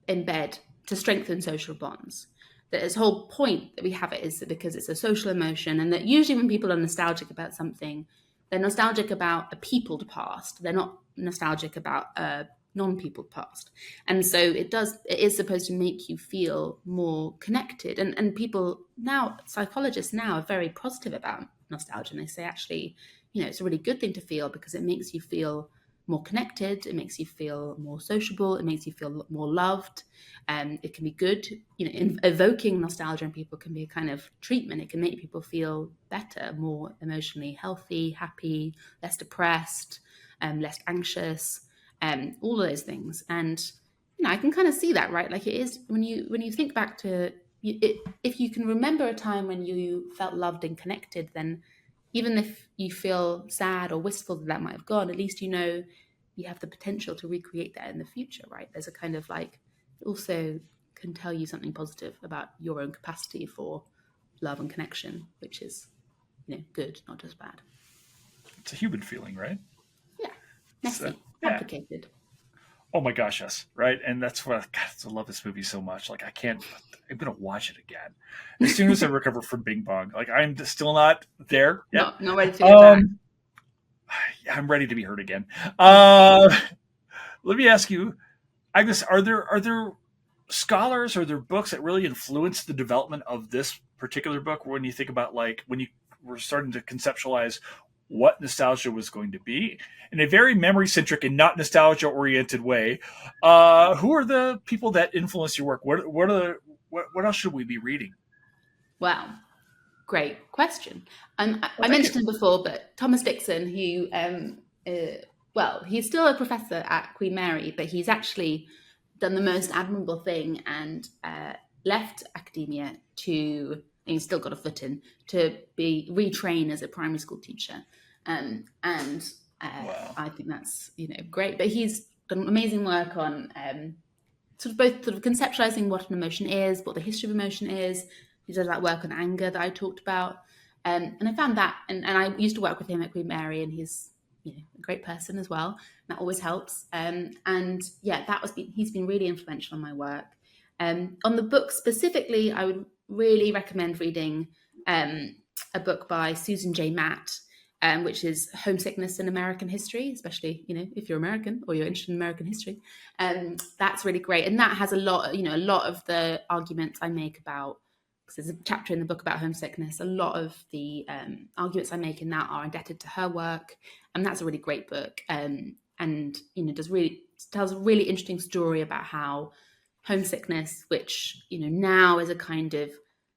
embed, to strengthen social bonds. That its whole point that we have it is that because it's a social emotion, and that usually when people are nostalgic about something, they're nostalgic about a peopled past. They're not nostalgic about a non-peopled past. And so it is supposed to make you feel more connected. And people now, psychologists now, are very positive about nostalgia. And they say, actually, it's a really good thing to feel, because it makes you feel more connected, it makes you feel more sociable, it makes you feel more loved. It can be good, evoking nostalgia in people can be a kind of treatment. It can make people feel better, more emotionally healthy, happy, less depressed, less anxious, all of those things. And I can kind of see that, right? Like it is when you think back to if you can remember a time when you felt loved and connected, then even if you feel sad or wistful that that might have gone, at least you know you have the potential to recreate that in the future, right? There's a kind of like, also can tell you something positive about your own capacity for love and connection, which is, good, not just bad. It's a human feeling, right? Yeah, So, messy, yeah. complicated. Oh my gosh, yes, right. And that's what God, I love this movie so much. Like I can't. I'm gonna watch it again as soon as I recover from Bing Bong. Like I'm still not there yet. Not ready to go back. Um, I'm ready to be heard again. Mm. Let me ask you, Agnes, are there scholars or there books that really influence the development of this particular book when you think about like when you were starting to conceptualize what nostalgia was going to be in a very memory centric and not nostalgia oriented way? Who are the people that influence your work? What else should we be reading? Wow, great question. Well, I thank you. mentioned him before, but Thomas Dixon, who, well, he's still a professor at Queen Mary, but he's actually done the most admirable thing and left academia to, and he's still got a foot in, to be retrain as a primary school teacher. And Wow. I think that's, great. But he's done amazing work on sort of both sort of conceptualizing what an emotion is, what the history of emotion is. He does that work on anger that I talked about. And I found that, and I used to work with him at Queen Mary, and he's a great person as well. That always helps. And yeah, he's been really influential on my work. On the book specifically, I would really recommend reading a book by Susan J. Matt, which is Homesickness in American History, especially if you're American or you're interested in American history. That's really great, and that has a lot of the arguments I make about. Because there's a chapter in the book about homesickness. A lot of the arguments I make in that are indebted to her work, and that's a really great book. And tells a really interesting story about how homesickness, which now is a kind of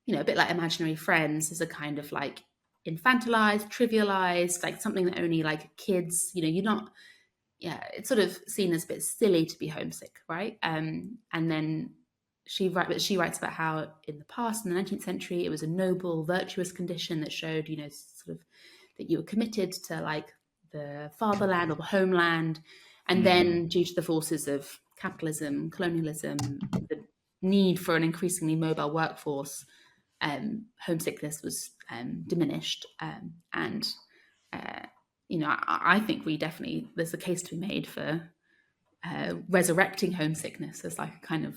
a bit like imaginary friends, is a kind of like infantilized, trivialized, like something that only like kids, you're not. Yeah, it's sort of seen as a bit silly to be homesick, right? And then she writes about how in the past, in the 19th century, it was a noble, virtuous condition that showed, sort of that you were committed to like the fatherland or the homeland. And Mm. then due to the forces of capitalism, colonialism, the need for an increasingly mobile workforce, homesickness was diminished. And, I think there's a case to be made for resurrecting homesickness as like a kind of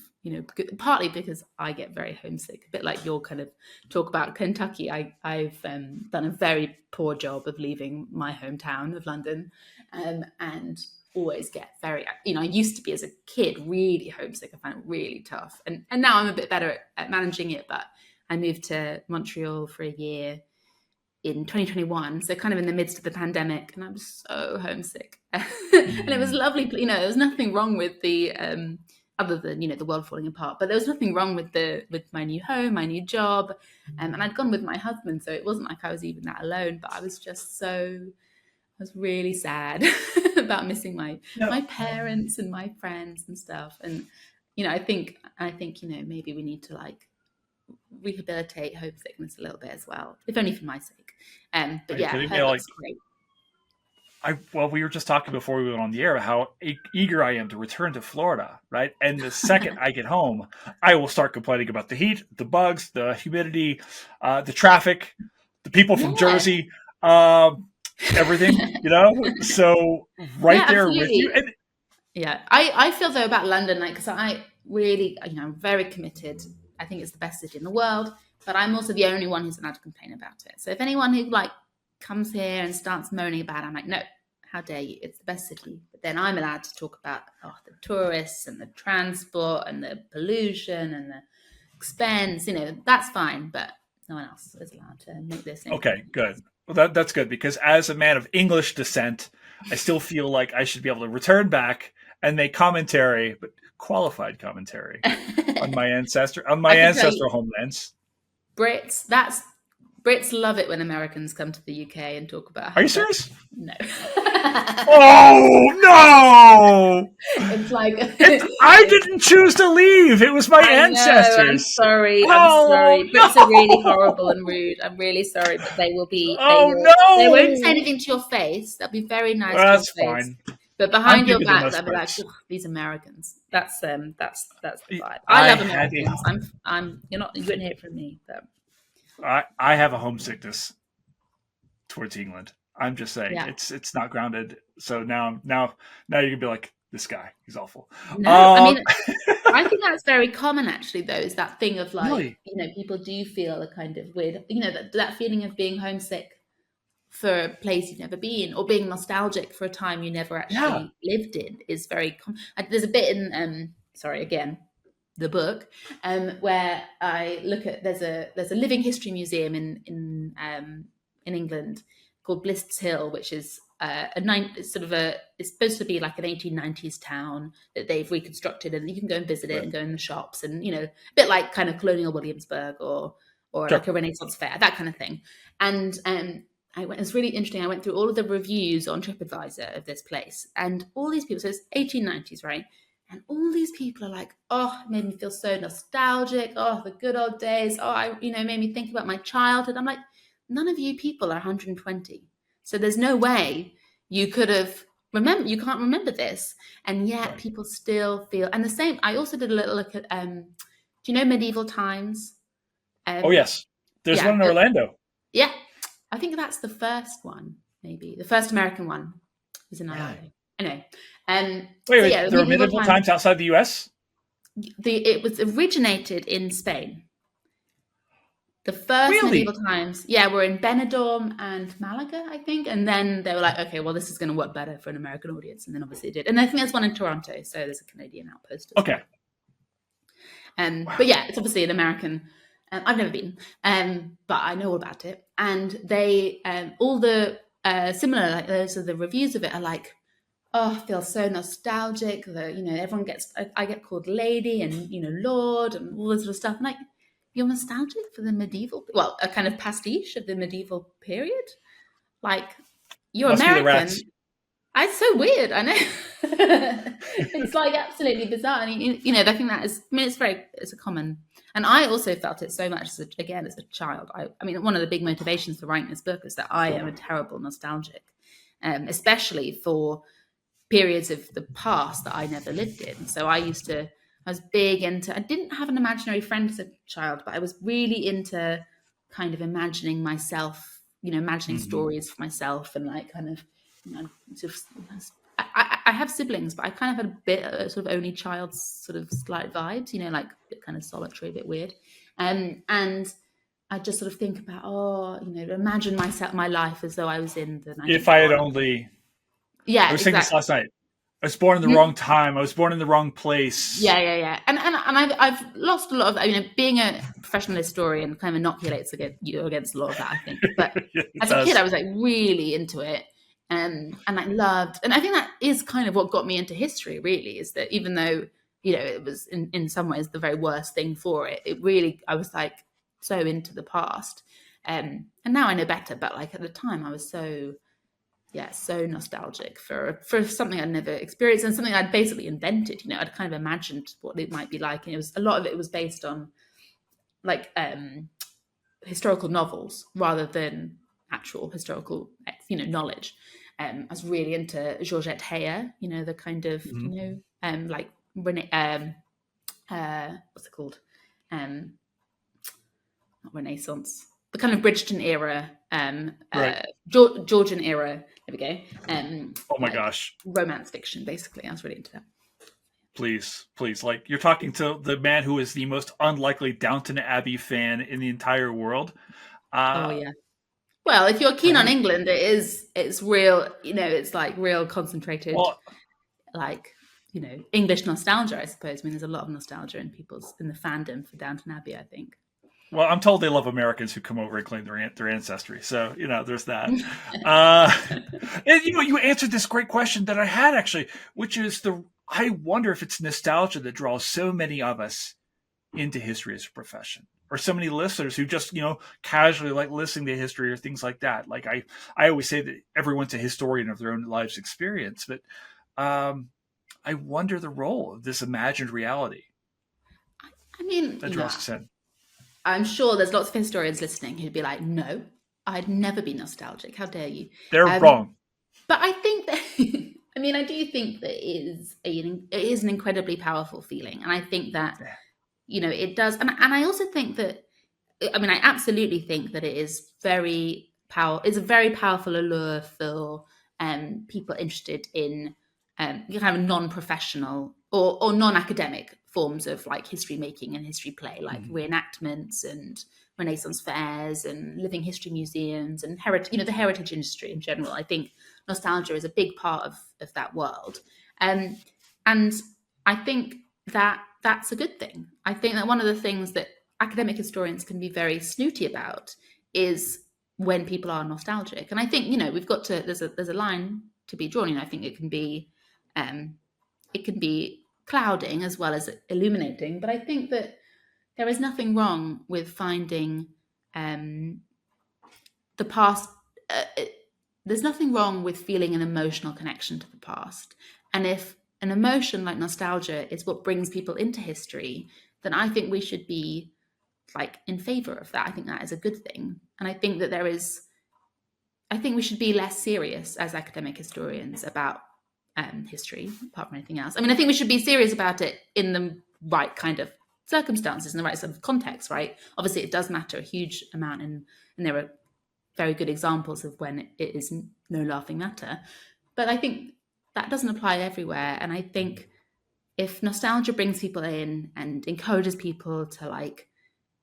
partly because I get very homesick, a bit like your kind of talk about Kentucky. I've done a very poor job of leaving my hometown of London, and always get very I used to be as a kid really homesick. I found it really tough, and now I'm a bit better at managing it. But I moved to Montreal for a year in 2021, so kind of in the midst of the pandemic, and I was so homesick. And it was Mm. lovely. There was nothing wrong with the other than the world falling apart, but there was nothing wrong with my new home, my new job, and I'd gone with my husband, so it wasn't like I was even that alone. But I was really sad about missing my No. parents and my friends and stuff. And I think maybe we need to like rehabilitate homesickness a little bit as well, if only for my sake. Are But you yeah, kidding me? her Like book's great. we were just talking before we went on the air how eager I am to return to Florida, right? And the second I get home, I will start complaining about the heat, the bugs, the humidity, the traffic, the people from Yeah, Jersey, um, everything, So yeah, right there with you. absolutely. And Yeah, I feel though about London, like, because I really, I'm very committed. I think it's the best city in the world, but I'm also the only one who's allowed to complain about it. So if anyone who like comes here and starts moaning about it, I'm like, no, how dare you? It's the best city. But then I'm allowed to talk about the tourists and the transport and the pollution and the expense. That's fine, but no one else is allowed to make those same okay, complaints. good. Well, that's good because as a man of English descent, I still feel like I should be able to return back and make commentary, but qualified commentary on my I can tell you, ancestral homelands. Brits. Brits love it when Americans come to the UK and talk about Are how you great. serious? No. Oh no! It's like I didn't choose to leave. It was my I know. I'm ancestors. sorry. I'm Oh sorry. Brits are really no! horrible and rude. I'm really sorry, but they will be. They Oh will. They won't say no! anything to your face. They'll be very nice to your That's face. fine. But I'm behind your bigger than back, most they'll be like, Brits. "Ugh, these Americans." That's the vibe. I I love had a, Americans. I'm. You're not. You wouldn't hear it from me, but I have a homesickness towards England. I'm just saying yeah. it's not grounded. So now you're gonna be like, this guy, he's awful. No, I Um, mean, I think that's very common actually, though, is that thing of like, really? people do feel a kind of weird, that feeling of being homesick for a place you've never been, or being nostalgic for a time you never Yeah. actually lived in is very common. There's a bit in, sorry, again, the book, where I look at, there's a living history museum in England called Blist's Hill, which is it's supposed to be like an 1890s town that they've reconstructed, and you can go and visit it Right. and go in the shops, and a bit like kind of colonial Williamsburg, or Sure. like a Renaissance fair, that kind of thing. And it was really interesting. I went through all of the reviews on TripAdvisor of this place, and all these people. So it's 1890s, right? And all these people are like, "Oh, it made me feel so nostalgic. Oh, the good old days. Oh, made me think about my childhood." I'm like, none of you people are 120, so there's no way you could have remember. You can't remember this, and yet Right. people still feel. And the same. I also did a little look at. Do you know medieval times? Oh Um, yes. There's one yeah, in Orlando. yeah. I think that's the first one, maybe the first American one was in Really? Orlando. Anyway, Wait, so wait. yeah, the There were medieval medieval times. times outside the U.S. It was originated in Spain. The first medieval Really? times, yeah, were in Benidorm and Malaga, I think. And then they were like, okay, well, this is going to work better for an American audience. And then obviously it did. And I think there's one in Toronto, so there's a Canadian outpost as Okay. well. Wow. But yeah, it's obviously an American. I've never been, but I know all about it. And they, all the similar, like those are the reviews of it are like, oh, I feel so nostalgic. Everyone gets, I get called lady and lord and all this sort of stuff. I'm like, you're nostalgic for the medieval, well, a kind of pastiche of the medieval period. Like, you're Must be the rats. American. It's so weird. I know. It's like absolutely bizarre. And I think that is. I mean, it's a common. And I also felt it so much as a child. I mean, one of the big motivations for writing this book is that I am a terrible nostalgic, especially for periods of the past that I never lived in. So I was big into. I didn't have an imaginary friend as a child, but I was really into kind of imagining myself. Imagining Hmm. stories for myself, and like kind of sort of, I have siblings, but I kind of had a bit sort of only child sort of slight vibes, like a bit kind of solitary, a bit weird. And I just sort of think about, imagine my life as though I was in the If I had 1940s. only, I Yeah, was saying this exactly. last night. I was born in the wrong time. I was born in the wrong place. Yeah. And I've lost a lot of, being a professional historian kind of inoculates against a lot of that, I think. But Yeah, it as a kid, I does. was like really into it, and I loved, and I think that is kind of what got me into history. Really, is that even though it was in some ways the very worst thing for it, it really I was like so into the past, and now I know better. But like at the time, I was so nostalgic for something I'd never experienced and something I'd basically invented. I'd kind of imagined what it might be like, and it was a lot of it was based on like historical novels rather than actual historical knowledge. I was really into Georgette Heyer, the kind of Mhm. like what's it called, um, not Renaissance, the kind of Bridgerton era, Right. Georgian era. There we go. Oh my Like gosh. romance fiction, basically. I was really into that. Please, please. Like, you're talking to the man who is the most unlikely Downton Abbey fan in the entire world. Oh Uh, yeah. Well, if you're keen on great. England, it's real. It's like real concentrated, Well, like English nostalgia, I suppose. I mean, there's a lot of nostalgia in the fandom for Downton Abbey, I think. I'm told they love Americans who come over and claim their ancestry. So there's that. Uh, and you answered this great question that I had actually, which is I wonder if it's nostalgia that draws so many of us into history as a profession. or so many listeners who just, casually like listening to history or things like that. Like I always say that everyone's a historian of their own life's experience, but I wonder the role of this imagined reality I mean, that draws us in. I'm sure there's lots of historians listening who'd be like, no, I'd never be nostalgic. How dare you? They're wrong. But I think that, I mean, I do think that it is an incredibly powerful feeling. And I think that, it does. And I also think that, I mean, I absolutely think that it is it's a very powerful allure for people interested in kind of non-professional or non-academic forms of like history making and history play, like reenactments and Renaissance fairs and living history museums and the heritage industry in general. I think nostalgia is a big part of that world. And I think that that's a good thing. I think that one of the things that academic historians can be very snooty about is when people are nostalgic. And I think, we've got to, there's a line to be drawn. I think it can be clouding as well as illuminating. But I think that there is nothing wrong with finding the past. There's nothing wrong with feeling an emotional connection to the past. And if an emotion like nostalgia is what brings people into history, then I think we should be like in favor of that. I think that is a good thing. And I think that I think we should be less serious as academic historians about history, apart from anything else. I mean, I think we should be serious about it in the right kind of circumstances, in the right sort of context, right? Obviously, it does matter a huge amount, and there are very good examples of when it is no laughing matter. But I think that doesn't apply everywhere. And I think if nostalgia brings people in and encourages people to like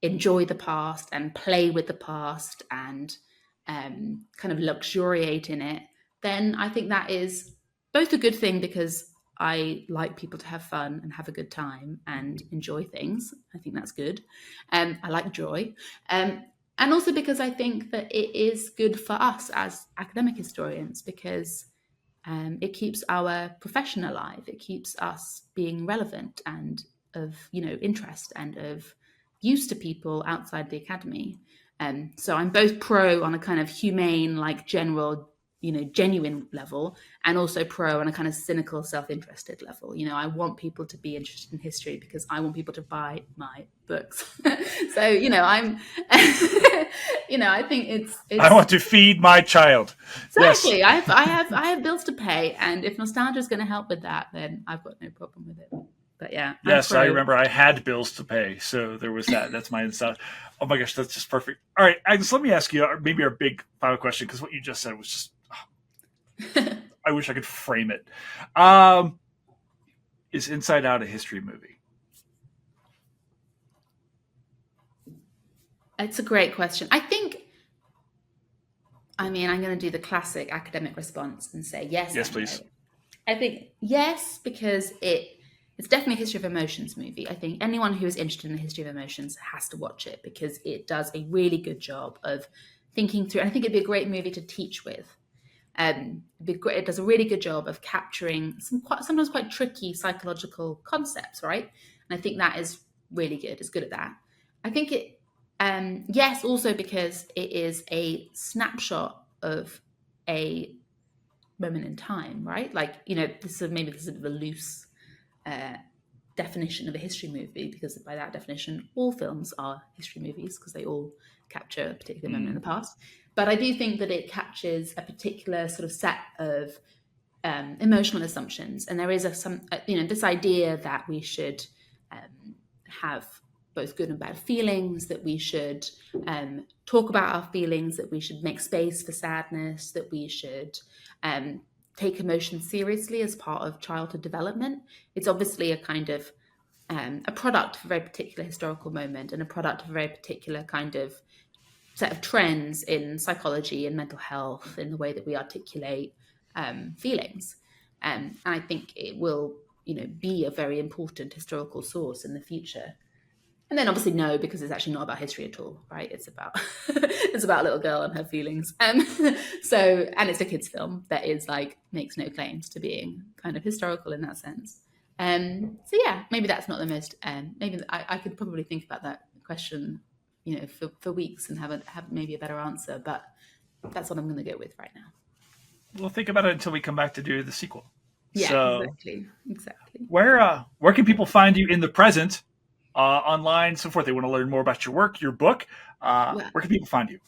enjoy the past and play with the past and kind of luxuriate in it, then I think that is both a good thing because I like people to have fun and have a good time and enjoy things. I think that's good. I like joy. And also because I think that it is good for us as academic historians because it keeps our profession alive. It keeps us being relevant and of, interest and of use to people outside the academy. So I'm both pro on a kind of humane, like general, genuine level, and also pro on a kind of cynical, self-interested level. I want people to be interested in history because I want people to buy my books. So, I'm, I think it's. I want to feed my child. Exactly. Yes. I have bills to pay, and if nostalgia is going to help with that, then I've got no problem with it. But yeah. Yes, I remember I had bills to pay, so there was that. That's my insight. Oh my gosh, that's just perfect. All right, Agnes, let me ask you maybe our big final question because what you just said was just. I wish I could frame it. Is Inside Out a history movie? It's a great question. I'm going to do the classic academic response and say yes. Yes, please. No. I think yes, because it's definitely a history of emotions movie. I think anyone who is interested in the history of emotions has to watch it because it does a really good job of thinking through. And I think it'd be a great movie to teach with. It does a really good job of capturing sometimes quite tricky psychological concepts, right? And I think that is really good. It's good at that. I think it, yes, also because it is a snapshot of a moment in time, right? Like, this is a bit of a loose definition of a history movie because by that definition, all films are history movies because they all capture a particular moment in the past. But I do think that it captures a particular sort of set of emotional assumptions. And there is this idea that we should have both good and bad feelings, that we should talk about our feelings, that we should make space for sadness, that we should take emotion seriously as part of childhood development. It's obviously a kind of a product of a very particular historical moment and a product of a very particular kind of set of trends in psychology and mental health in the way that we articulate feelings. And I think it will, be a very important historical source in the future. And then obviously no, because it's actually not about history at all, right? It's about it's about a little girl and her feelings. And it's a kid's film that is like makes no claims to being kind of historical in that sense. So yeah, maybe that's not the most. Maybe I could probably think about that question for weeks and have maybe a better answer. But that's what I'm going to go with right now. We'll think about it until we come back to do the sequel. Yeah, So exactly. where can people find you in the present, online, so forth? They want to learn more about your work, your book. Well, Where can people find you?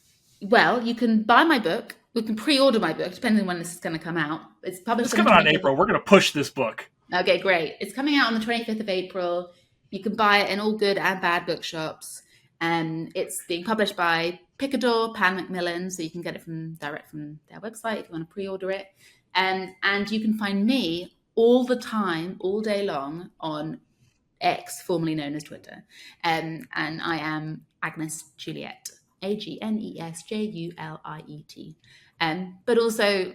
well, you can buy my book. You can pre-order my book, depending on when this is going to come out. It's published It's on the coming out in 25th. April. We're going to push this book. Okay, great. It's coming out on the 25th of April. You can buy it in all good and bad bookshops. And it's being published by Picador, Pan Macmillan, so you can get it direct from their website if you want to pre-order it. And you can find me all the time, all day long on X, formerly known as Twitter. And I am Agnes Juliet, AGNESJULIET. But also,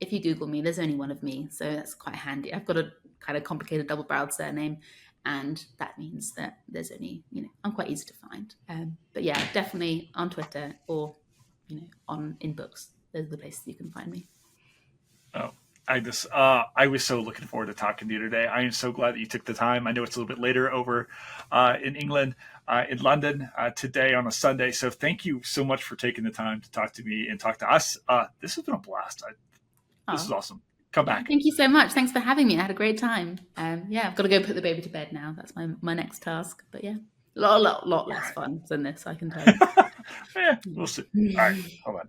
if you Google me, there's only one of me, so that's quite handy. I've got a kind of complicated double-barreled surname, and that means that there's only, I'm quite easy to find. But yeah, definitely on Twitter or, in books. Those are the places you can find me. Oh, Agnes, I was so looking forward to talking to you today. I am so glad that you took the time. I know it's a little bit later over in England, in London, today on a Sunday. So thank you so much for taking the time to talk to me and talk to us. This has been a blast. This is awesome. Come back. Thank you so much. Thanks for having me. I had a great time. I've got to go put the baby to bed now. That's my next task. But yeah, a lot less fun than this, I can tell you. Yeah, we'll see. All right, hold on.